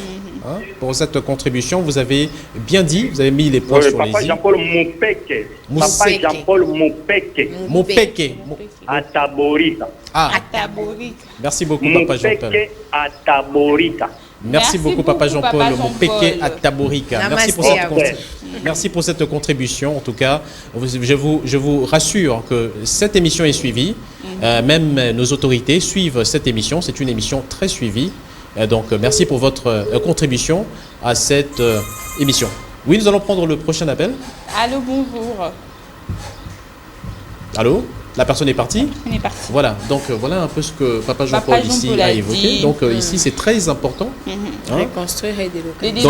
pour cette contribution. Vous avez bien dit, vous avez mis les points sur les i. Papa Jean-Paul Mopeke. Papa Jean-Paul Mopeke. Mopeke. Ataborika. Ah. Ataborika. Merci beaucoup, Papa Jean-Paul. Mopeke Ataborika. Merci beaucoup, Papa Jean-Paul Mopeke Ataborika. Merci pour cette contribution. En tout cas, je vous rassure que cette émission est suivie. Même nos autorités suivent cette émission. C'est une émission très suivie. Donc, merci pour votre contribution à cette émission. Oui, nous allons prendre le prochain appel. Allô, bonjour. Allô? La personne est partie? On est parti. Voilà, donc voilà un peu ce que Papa Jean-Paul ici a évoqué. Donc ici, c'est très important. Reconstruire et délocaliser.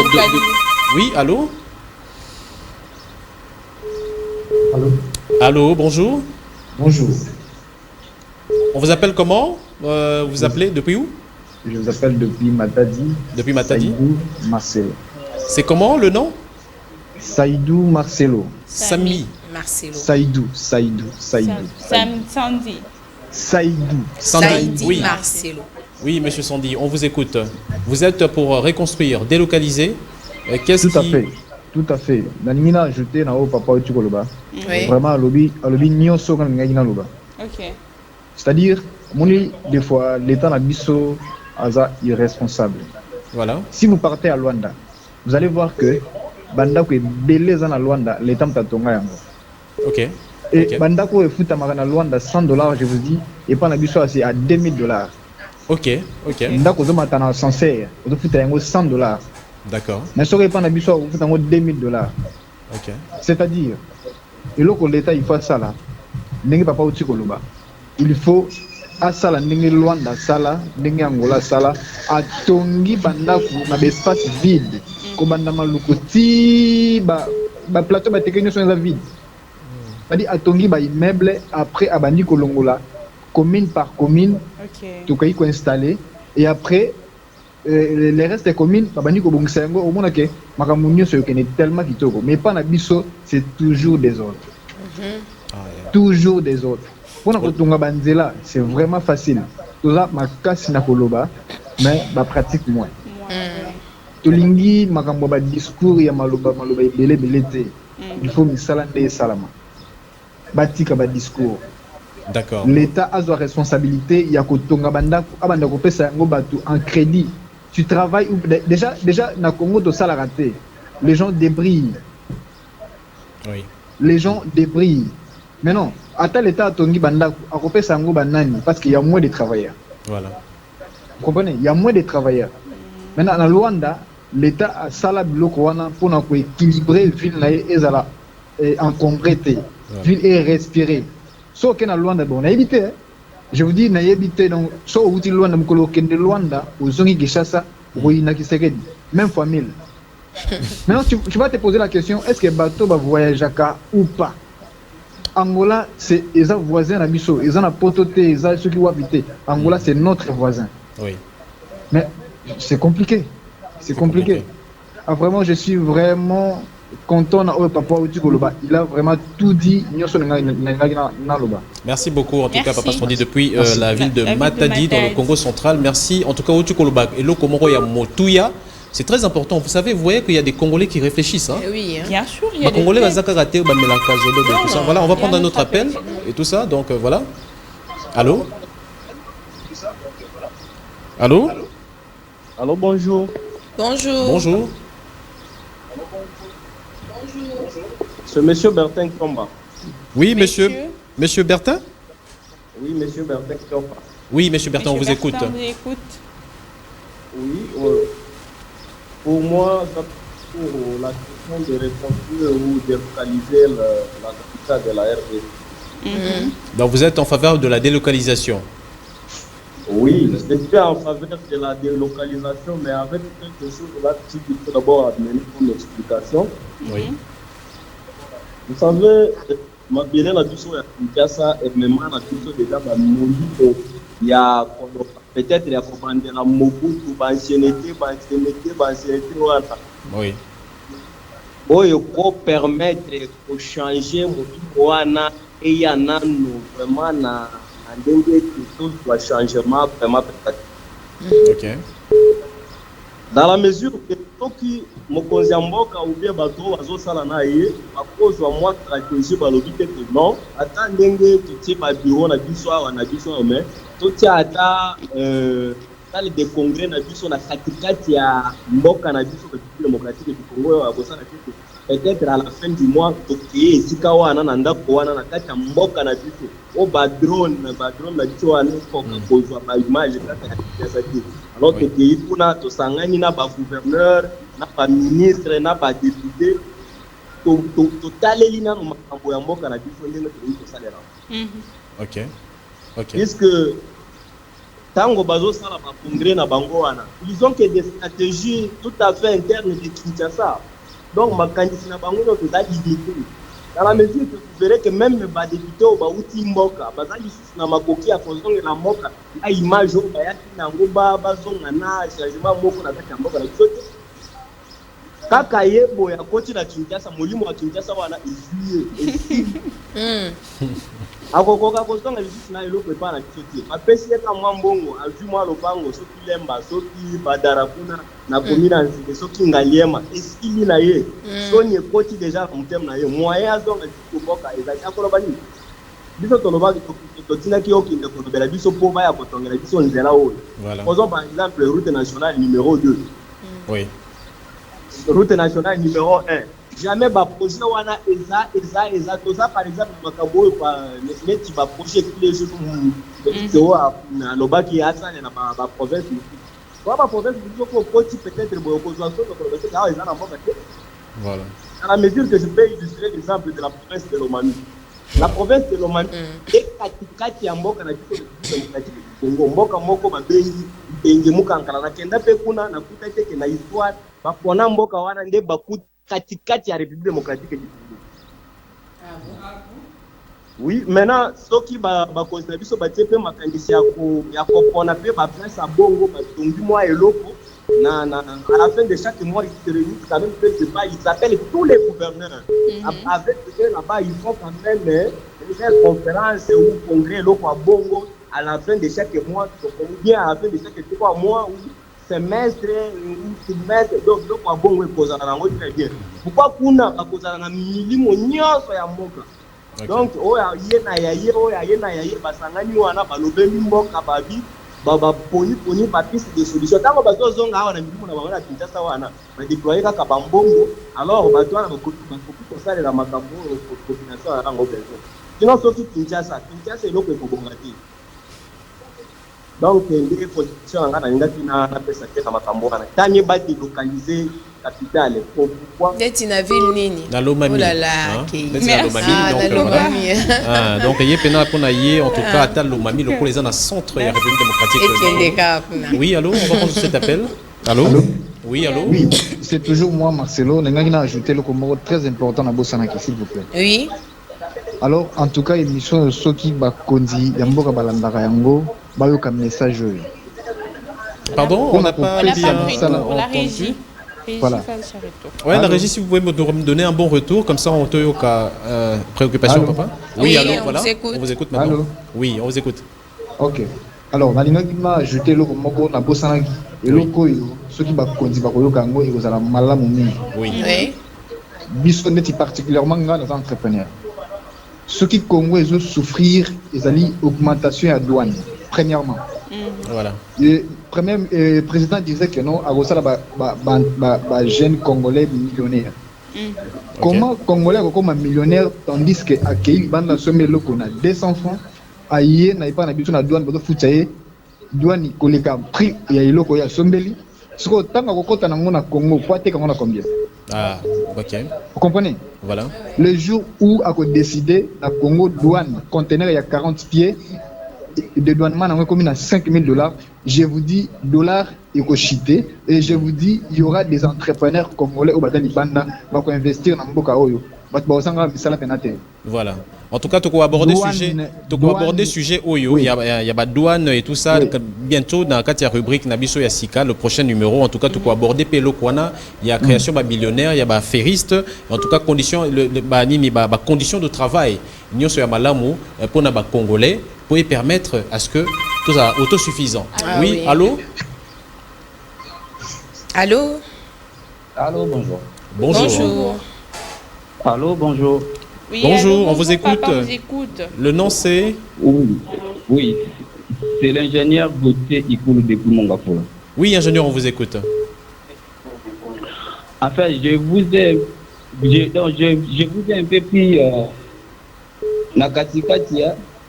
Oui, allô? Allô? Allô, bonjour. Bonjour. On vous appelle comment? Vous appelez depuis où? Je vous appelle depuis Matadi. Depuis Matadi? Saïdou Marcelo. C'est comment le nom? Saïdou Marcelo. Samy. Marcelo. Saïdou. Sandy. Sandy. Oui. Marcelo. Oui, monsieur Sandy, on vous écoute. Vous êtes pour reconstruire, délocaliser. Tout à fait. Tout à fait. Nanina ajouté na papa au Koloba. Oui. Vraiment lobby nyonso quand ngina loba. Ok. C'est-à-dire moni des fois l'état na biso aza irresponsable. Voilà. Si vous partez à Luanda, vous allez voir que banda ko belé za na Luanda l'état mtatonga yango. Ok. Et Ok. banda ko efuta magana Luanda $100 je vous dis et pas na biso c'est à $2000. Ok. Ok. Ndako zo matana sincère, zo futa yango $100. D'accord. Mais ça pas na biso vous futa yango $2000. Ok. C'est-à-dire et là que l'état il fait ça là. Ndenge papa uti koloba. Il faut asala ndenge Luanda sala, ndenge Angola sala, atongi bandako na espace vide. Ko banda malukuti ba plateau ba technique sont vide. C'est-à-dire atongi ba immeuble après abandi kolongola commune par commune. Ok. Tout cas il installé et après les restes des communes abandi ko bongisa yango au monde que makambo nyonso yo kene tellement kitoko mais pas na biso c'est toujours des autres. Toujours des autres. Pour nous retonga banzela, c'est vraiment facile. Tout ça makasi na koloba mais ba pratique moins. Tolingi makambo ba discours ya maloba belé te. Il faut misala nde salama. Batika ba discours. D'accord. L'état a sa responsabilité, il y a kotonga banda abanda ko pesa yango batu en crédit. Tu travailles déjà na Congo to sala raté. Les gens débrillent. Oui. Les gens débrillent. Mais non, à tel état tongi banda a ko pesa yango banani parce qu'il y a moins de travailleurs. Voilà. Vous comprenez? Il y a moins de travailleurs. Maintenant en Luanda, l'état a sala biloko wana pour na ko équilibrer ville na ezala encombré te. Ville est respirée. So que na Luanda bon, na évité. Je vous dis na évité donc so uti Luanda mukolo kende Luanda ozongi Kinshasa roina Kisekedi même famille. Maintenant tu vas te poser la question est-ce que bateau va voyager ou pas? Angola c'est les voisins na biso, ils en a pototé, ils ont ceux qui vont habiter. Angola c'est notre voisin. Oui. Mais c'est compliqué. C'est compliqué. Ah, vraiment je suis vraiment content na papa Utikoloba, il a vraiment tout dit. Merci beaucoup en tout cas Papa Sondi depuis la ville de La Matadi dans le Congo central. Merci en tout cas Utikoloba et le Komoro ya Motuya. C'est très important. Vous savez, vous voyez qu'il y a des Congolais qui réfléchissent. Hein? Oui. Hein. Bien sûr, il y a des Congolais, tout ça. Voilà, on va prendre un autre appel et tout ça. Donc voilà. Allô? Allô? Allô, bonjour. Bonjour. Bonjour. C'est monsieur Bertin Komba. Oui, monsieur. Monsieur Bertin? Oui, monsieur Bertin Komba. Oui, monsieur Bertin, on vous écoute. On vous écoute. Oui, pour moi, pour la question de reconstruire ou de localiser la capitale de la RDC. Donc vous êtes en faveur de la délocalisation? Oui, je suis en faveur de la délocalisation, mais avec quelque chose là, il faut d'abord amener comme explication. Oui. Vous savez, ma bien la biso ya Kinshasa et même la biso déjà ba monito ya peut-être il y a commandé la Mobutu ancienneté voilà. Oui. Oyo ko permettre de changer moto wana et ya nano vraiment na ndenge tout doit changement vraiment peut-être. OK. Dans la mesure que toki mokonzi mboka ou bien bato azosala na ye à cause de moi stratégie balobi te non ata ndenge tutie ba bureau na biso na biso mais totia ata salle de congrès na biso na katikati ya mboka na biso démocratique du Congo ya kosala kitu peut-être à la fin du mois tokie esika wana na ndako wana na kati ya mboka na biso o ba drone na biso wana ko kozwa ba image kaka ya saki alors que pays kuna to sangani na ba gouverneur na ba ministre na ba député to taleli na makambo ya mboka na biso ndenge to salera. OK. OK. Puisque tango bazo sala ba congrès na bango wana ils ont que des stratégies tout à fait internes de Kinshasa. Donc ma candidature na bango no to da limité. Dans la mesure que vous verrez que même les députés au Bauti Mboka, bazali na makoki à kozonga na moka, la image au bayaki na ngoba bazonga na changement moko na kati ya mboka na sote. Kaka yebo ya koti na Kinshasa, molimo wa Kinshasa wana ezuye. akokoka kozonga lisusu na eloko epa na biso te bapesi eka mwa mbongo azwi mwa lopango soki lemba soki badara kuna nakomi na nzike soki ngaliema esili na ye soni ekoti deja na motema na ye moyen azonga lisusu koboka ezali akoloba nini biso tolobaki totinaki okende kolobela biso mpo baya kotongela biso nzela oyo ozon par exemple route nationale numéro 2 oui. route nationale numéro 1 jamais projet wana eza toza par exemple makambo oyo neti projet tous les jours alobaki asane na province kwa province biso ko koti peut-être boyo kozwa so ko lobaki awa eza na mboka te voilà à la mesure que je peux illustrer l'exemple de la province de Lomami. La province de Lomami est katikati ya mboka na biso démocratique du Congo mboka moko babengi benge mukankala na kenda pe kuna na kuta teke na histoire bapona mboka wana nde bakuta katikati ya République démocratique du Congo. Oui, maintenant soki bakonzi na biso batie pe makangisi ya kopona pe baprince ya bongo batongi mwa eloko à la fin de chaque mois, ils se réunissent quand même, ils appellent tous les gouverneurs. Avec eux là-bas, ils font quand même une conférence ou congrès à Bongo à la fin de chaque mois, ou bien à la fin de chaque 3 mois ou semestre ou trimestre. Donc à Bongo, ils posent très bien. Pourquoi kuna bakozala na milimo nyonso ya mboka? Donc oya ye basangani wana balobeli mboka babi baba poni papis de solution tango bato zonga awa na milimo na bango na Kinshasa wana ba déployer kaka bambongo alors bato wana bakopi kosala la makambo population ya rango besoin sinon soki Kinshasa eloko ekobonga te donc ndenge position anga na ngaki na pesa te na makambo wana tanye ba délocaliser capitale pourquoi d'être na ville nini na Lomami. Oh là là, donc il y a pena pona yé en tout cas à Lomami le les dans centre de la République démocratique. Oui, allô, on va prendre cet appel. Allô? Oui, allô? Oui, c'est toujours moi Marcelo, n'engagez pas ajouter le mot très important à Bossanaki s'il vous plaît. Oui. Alors en tout cas émission Soki Bakondi Yamboka Balandara Yango bayoka message. Pardon, on n'a pas dit la régie. Voilà. Ouais, la régie, si vous pouvez me donner un bon retour, comme ça on te yoka préoccupation, papa. Oui, allô, voilà. On vous écoute maintenant. Allô? Oui, on vous écoute. Ok. Alors, Nalinagima a jeté le mot na Bosanagi. Et le koyo, ceux qui bakondi bakoyoka ngo et vous allez malamu mingi. Oui. Bisonneti particulièrement dans entrepreneurs. Ceux qui Congo ils ont souffrir, ils allaient augmentation à douane. Premièrement. Voilà. Le premier président disait que non, à Gossala, jeune Congolais millionnaire. Comment Congolais comme un millionnaire tandis que à Kéi banda sommet le qu'on a 200 francs, aïe n'a pas l'habitude à douane pour foutailler douane koleka prix ya iloko ya sombeli. Ce que tant que kokota na ngona Congo, quoi te comment combien? Ah, ok. Vous comprenez? Voilà. Le jour où a décidé la Congo douane conteneur il y a 40 pieds. De douanement on a commis à $5,000. Je vous dis dollars éco-chité et je vous dis il y aura des entrepreneurs congolais au Badani Banda qui investir dans Mboka Oyo. Voilà. En tout cas, tu peux aborder sujet Oyo. Il y a pas douane et tout ça. Bientôt dans la rubrique Nabiso Yassika, le prochain numéro. En tout cas, tu peux aborder Pelo Kwana. Il y a création de millionnaire, il y a des ferristes. En tout cas, conditions de travail. Nous sommes malamu pour les Congolais pour permettre à ce que tout ça autosuffisant. Oui, allô. Allô. Allô, bonjour. Bonjour. Allô, bonjour. Oui, bonjour, allô, on vous écoute. Papa, vous écoute. Le nom c'est Oui. C'est l'ingénieur Gauthier Ikoulou depuis Mongafolo. Oui, ingénieur, on vous écoute. En fait, je vous ai un peu pris Nakatika.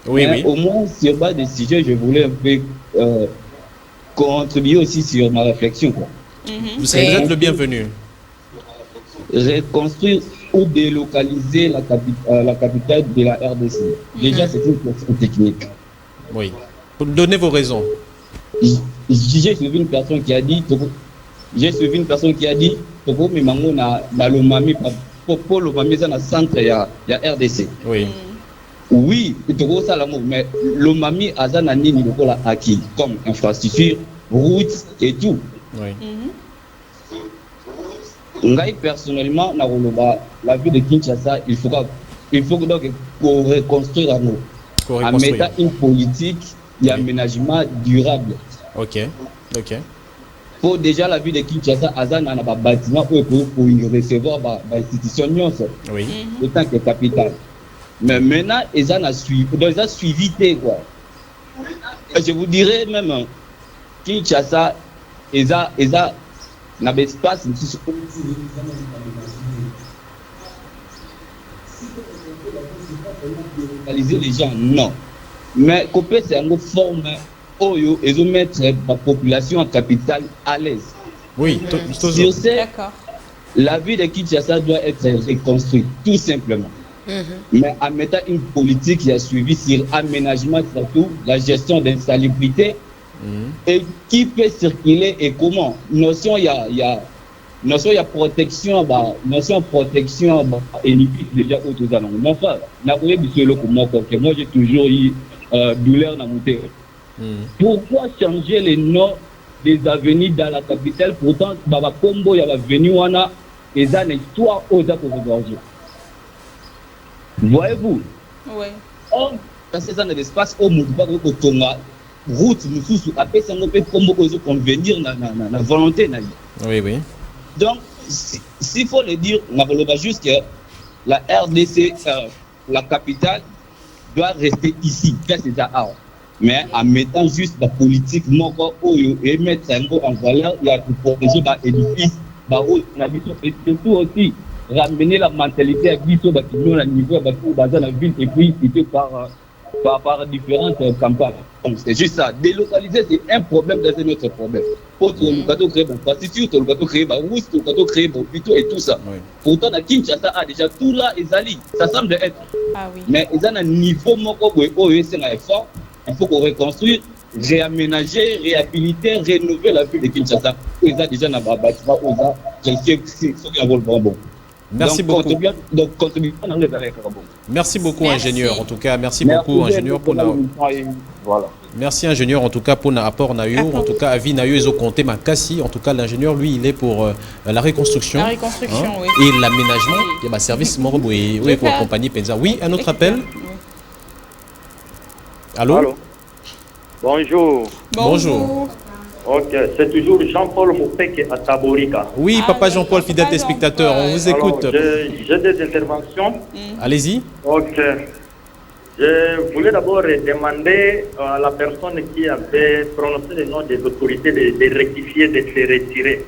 Oui. Au moins, sur base des sujets, je voulais un peu contribuer aussi sur ma réflexion. Quoi. Vous êtes le bienvenu. Reconstruire ou délocaliser la capitale de la RDC. Déjà, c'est une question technique. Oui. Donnez vos raisons. J'ai suivi une personne qui a dit Toko Mimango na Lomami pour Lomami dans le centre il y a RDC. Oui. Oui, Toko Salamo, mais Lomami Azana Nini Lokola acquis comme infrastructure, routes et tout. Oui. Ngai personnellement, la ville de Kinshasa, il faut donc reconstruire à nous. Pour en reconstruire. mettant une politique d'aménagement durable. Ok. Pour déjà la ville de Kinshasa, Azan a un bâtiment pour recevoir l'institution, oui. autant que capitale. Mais maintenant, ils ont suivi, quoi. Je vous dirais même, Kinshasa, ils ont un espace, réaliser les gens, non. Mais Copé, c'est une forme où ils ont mettre la population en capitale à l'aise. Oui, sur ce, la ville de Kinshasa doit être reconstruite, tout simplement. Mais en mettant une politique qui a suivi sur l'aménagement, surtout la gestion d'insalubrité, et qui peut circuler et comment. Notion, il y a protection, et déjà autour allons. Mais enfin, moi j'ai toujours eu douleur dans mon terre. Pourquoi changer les noms des avenues dans la capitale? Pourtant, Baba Kombo, il y a venu wana et ça une histoire aux appareils. Voyez-vous? Oui. Or, dans ces années d'espace, au Moudba, au Tonga, route, nous sous après ça, on peut convenir dans la volonté. Oui. Donc, s'il faut le dire, on va juste que la RDC, la capitale, doit rester ici, c'est ça. Mais en mettant juste la politique, et mettre un mot en valeur, il y a pour protéger l'édifice, et surtout aussi ramener la mentalité à Bisso, au niveau de la ville, et puis cité par différentes campagnes. Donc c'est juste ça. Délocaliser, c'est un problème dans un autre problème. Pour le gâteau créé, prostitution, le gâteau créé, rousse, le gâteau créé, plutôt et tout ça. Pourtant, la Kinshasa a déjà tout là, et Zali, ça semble être. Mais ils ont un niveau c'est un effort. Il faut qu'on reconstruise, réaménager, réhabiliter, rénover la ville de Kinshasa. Ils ont déjà un bâtiment, Merci beaucoup. Merci beaucoup, ingénieur. En tout cas, merci beaucoup, ingénieur, pour merci, ingénieur, en tout cas, pour l'apport naïo. En tout cas, avis naïo, ils ont compté ma cassie. En tout cas, l'ingénieur, lui, il est pour la reconstruction. La reconstruction, oui. Et l'aménagement. Il y a un service oui, pour accompagner Penza. Oui, un autre appel. Allô? Bonjour. Bonjour. Ok, c'est toujours Jean-Paul Moupeke à Taborika. Oui, papa Jean-Paul, fidèle téléspectateur, on vous écoute. J'ai des interventions. Allez-y. Ok. Je voulais d'abord demander à la personne qui avait prononcé le nom des autorités de rectifier, de se retirer.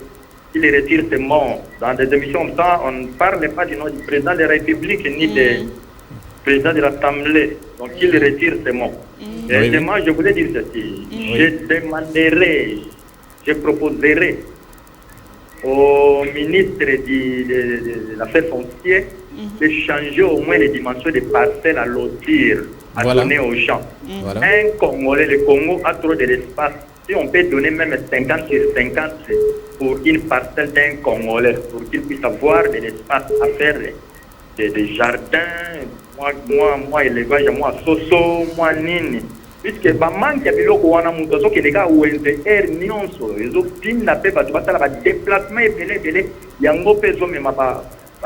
S'il retire ses mots dans des émissions comme ça, on ne parle pas du nom du président de la République ni du président de l'Assemblée. Donc il retire ses mots. Et moi, je voulais dire ceci. Je demanderai, je proposerai au ministre de l'Affaires foncières de changer au moins les dimensions des parcelles à lotir, à donner aux gens. Un Congolais, le Congo a trop de l'espace. Si on peut donner même 50 sur 50 pour une parcelle d'un Congolais, pour qu'il puisse avoir de l'espace à faire des jardins, moi élevage, moi soso, moi nini. Puisque manque ya biloko wana muto soki leka UNTR nyonso ezopinda pe bato basala ba déplacement ebele yango pe ezomema ba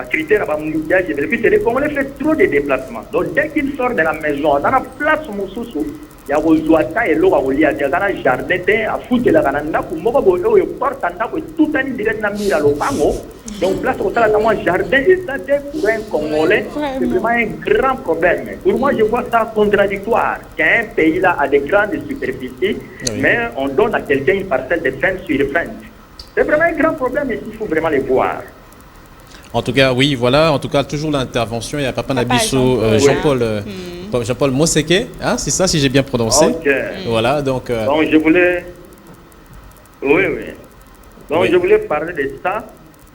critères ba mouillage ebele. Puis les Congolais fait trop de déplacements. Donc dès qu'il sort de la maison dans la place mosusu ya kozwa ta eloko akolia te aza na jardin te afutelaka na ndako moko boye oyo porta ndako etutani direct na mira lopango. Donc place kosalaka mwa jardin eza te pour un Congolais, c'est vraiment un grand problème. Pour moi, je vois ça contradictoire qu'un pays là a des grandes superficies, mais on donne à quelqu'un une parcelle de 20 sur 20. C'est vraiment un grand problème et il faut vraiment le voir. En tout cas, oui, voilà. En tout cas, toujours l'intervention. Il y a Papa Nabisso, Jean-Paul Moseke. Hein, c'est ça, si j'ai bien prononcé. Voilà, donc... Donc, je voulais... Oui. Donc, je voulais parler de ça.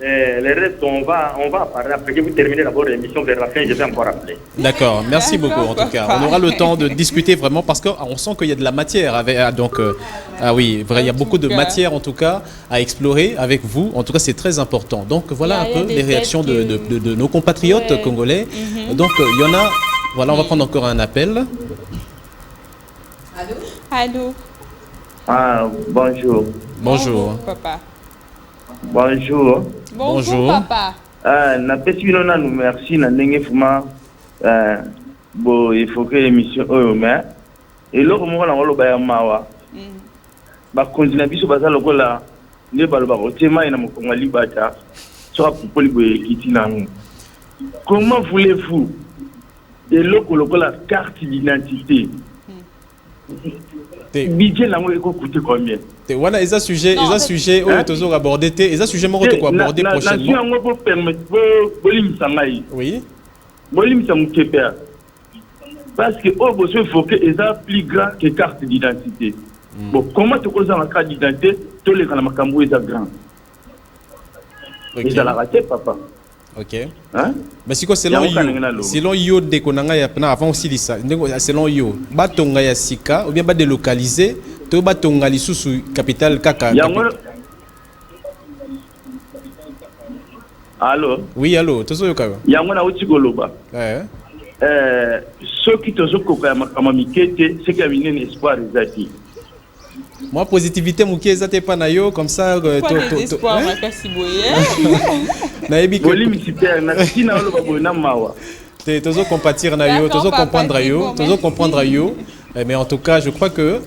Le reste, on va parler après que vous terminez d'abord l'émission vers la fin, je vais encore appeler. D'accord, merci beaucoup en tout cas. On aura le temps de discuter vraiment parce qu'on sent qu'il y a de la matière. Donc, oui, il y a beaucoup de matière en tout cas à explorer avec vous. En tout cas, c'est très important. Donc, voilà un peu les réactions de nos compatriotes congolais. Donc, il y en a... Voilà, on va prendre encore un appel. Allô? Ah, bonjour. Bonjour. Papa. Bonjour. Bonjour, papa. Na pesi bino nanu merci na ndenge fuma Bon, il faut que l'émission mais et là comment on le baya mawa ba continue biso baza lokola ne baloba ko tema ina mokonga libata so pour liboye kitinango. Comment voulez-vous et lokola carte d'identité budget là moi coûter combien? Voilà, ils a sujet où toujours abordé ils a sujet moi quoi aborder prochainement. Na pour permettre bolim sangai. Oui. Bolim samukepea. Parce que au besoin faut que ils a plus grand que carte d'identité. Bon, comment tu causes la carte d'identité, tous les kana makambo est grand. Ils a la raté papa. OK. Hein? Mais c'est quoi selon yo de konanga ya na avant aussi ça. Selon yo, batonga ya sika ou bien ba délocaliser, to batonga lisusu capitale kaka. Allô? Oui, allô, tozo yo kawa. Yango na uti goloba. Ceux qui te sont coupés c'est qu'il y a un espoir exact. Moi, positivité, mon qui pas na yo comme ça. Espoir, ma kasi boye. Na ebi que. Bolim super, na sina lo ba na mawa. Tozo compatir na yo, tozo comprendre yo. Mais en tout cas, je crois que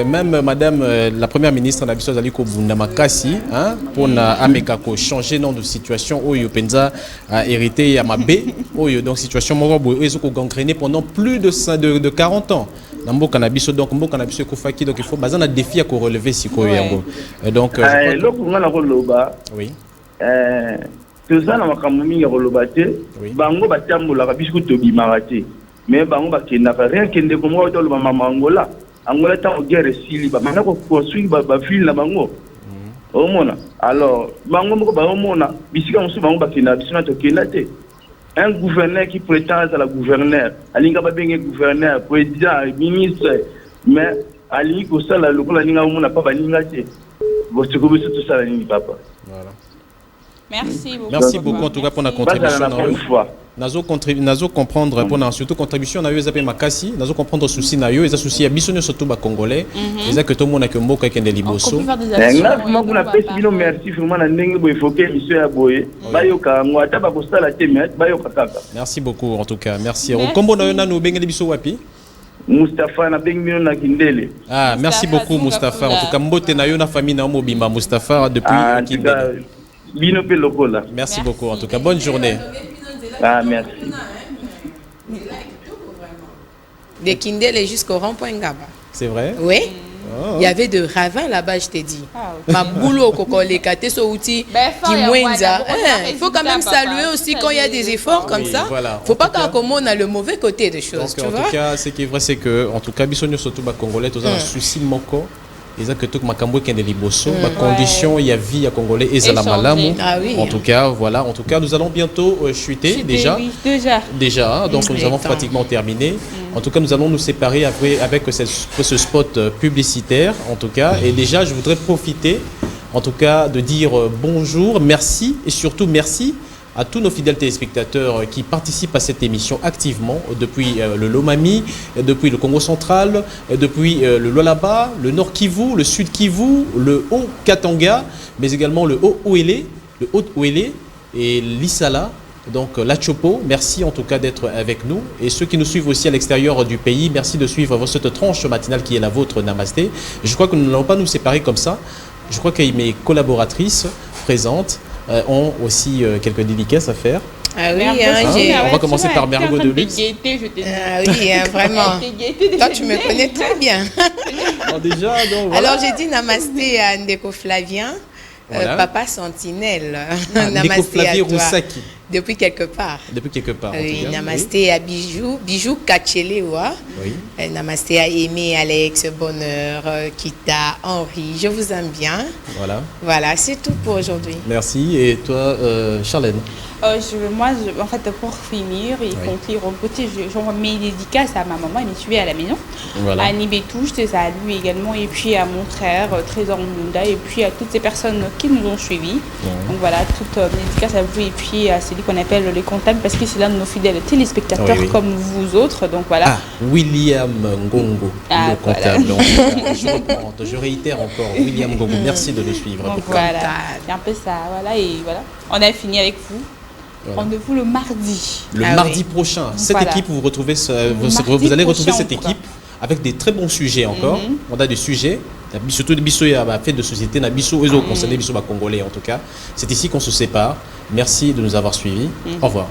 même Madame la Première ministre na biso zali ko bunda makasi, hein, pour na ameka ko changer nom de situation oyo penza a hérité ya mabe oyo donc situation moko boyo ezo ko gangréner pendant plus de 40 ans. Nambo cannabis donc mbo cannabis ko faki donc il faut bazana défi à ko relever sikoyo yango. Donc loko ngana ko loba. Oui. Toza na makambo mingi ko loba te. Bango batambola ka biso to bimaraté. Mais bango bakenda rien kende ko mo to loba mama Angola. Angola ta guerre sili ba mana ko construire ba fil na bango. Omona. Alors bango moko ba omona bisika musu bango bakenda biso na to kenda te. Un gouverneur qui prétend à la gouverneur, alinga ba bengue gouverneur, président, ministre, mais alingi ko sala lokola ninga omona pa ba ninga te. Bo se ko biso to sala ni papa. Voilà. Merci beaucoup en tout cas pour la contribution. Nazo comprendre pour la surtout contribution na yo ezapé makasi, nazo comprendre souci na yo, eza souci ya biso ne surtout ba congolais, eza que tout monde que mboka kende liboso. Moi kuna pesi bino merci vraiment na ndenge bo évoquer mission ya boye. Ba yo ka ngwata ba ko sala te mais ba yo ka kaka. Merci beaucoup en tout cas, merci. Kombo na yo na no bengeli biso wapi? Moustapha na bengino na Kindele. Ah, merci beaucoup Moustapha. En tout cas mbote na yo na famille na mobimba Moustapha depuis Kindele. Merci beaucoup en tout cas, bonne journée. Ah, merci. De Kindele jusqu'au rond-point Ngaba. C'est vrai? Oui. Oh. Il y avait de ravins là-bas, je t'ai dit. Ma boulot, il faut quand même saluer aussi quand il y a des efforts comme ça. Il ne faut pas qu'on a le mauvais côté des choses. Donc, en tout cas, ce qui est vrai, c'est que, en tout cas, Bissonio surtout Congolais, tous un souci moko. Et que tout makambo qui est liboso, ma condition, il y a vie à Congolais et à la malamu. En tout cas, voilà. En tout cas, nous allons bientôt chuter déjà. Déjà. Donc, nous avons pratiquement terminé. En tout cas, nous allons nous séparer avec ce spot publicitaire. En tout cas, et déjà, je voudrais profiter, en tout cas, de dire bonjour, merci et surtout merci à tous nos fidèles téléspectateurs qui participent à cette émission activement depuis le Lomami, depuis le Congo central, depuis le Lualaba, le Nord Kivu, le Sud Kivu, le Haut-Katanga, mais également le Haut-Ouélé, et l'Issala, donc la Chopo. Merci en tout cas d'être avec nous. Et ceux qui nous suivent aussi à l'extérieur du pays, merci de suivre cette tranche matinale qui est la vôtre, Namasté. Je crois que nous n'allons pas nous séparer comme ça. Je crois que mes collaboratrices présentes ont aussi quelques dédicaces à faire. Ah oui, on va commencer par Mergo de Luxe. Ah oui, vraiment. Toi, tu me connais très bien. Déjà, donc, voilà. Alors, j'ai dit namasté à Ndeko Flavien, voilà. Papa Sentinelle. Namasté à toi. Depuis quelque part. Oui, namasté à Bijou Kachelewa. Oui. Namasté à Aimé, Alex, Bonheur, Kita, Henri. Je vous aime bien. Voilà, c'est tout pour aujourd'hui. Merci. Et toi, Charlène? Moi, en fait, pour finir et conclure un côté, j'envoie mes dédicaces à ma maman, elle est suivie à la maison. Voilà. À Nibétou, je te salue également, et puis à mon frère, Trésor Munda, et puis à toutes ces personnes qui nous ont suivis. Donc voilà, toutes mes dédicaces à vous, et puis à celui qu'on appelle les comptables, parce que c'est l'un de nos fidèles téléspectateurs comme vous autres. Donc voilà. Ah, William Ngongo, le comptable. Voilà. Donc, je réitère encore, William Ngongo, merci de nous suivre. Donc voilà, c'est un peu ça. Voilà, et voilà. On a fini avec vous. Voilà. Rendez-vous le mardi. Le mardi prochain. Cette équipe, vous allez retrouver cette équipe avec des très bons sujets encore. On a des sujets, surtout des bisous à fait de société, des bisous concernés, des bisous congolais en tout cas. C'est ici qu'on se sépare. Merci de nous avoir suivis. Au revoir.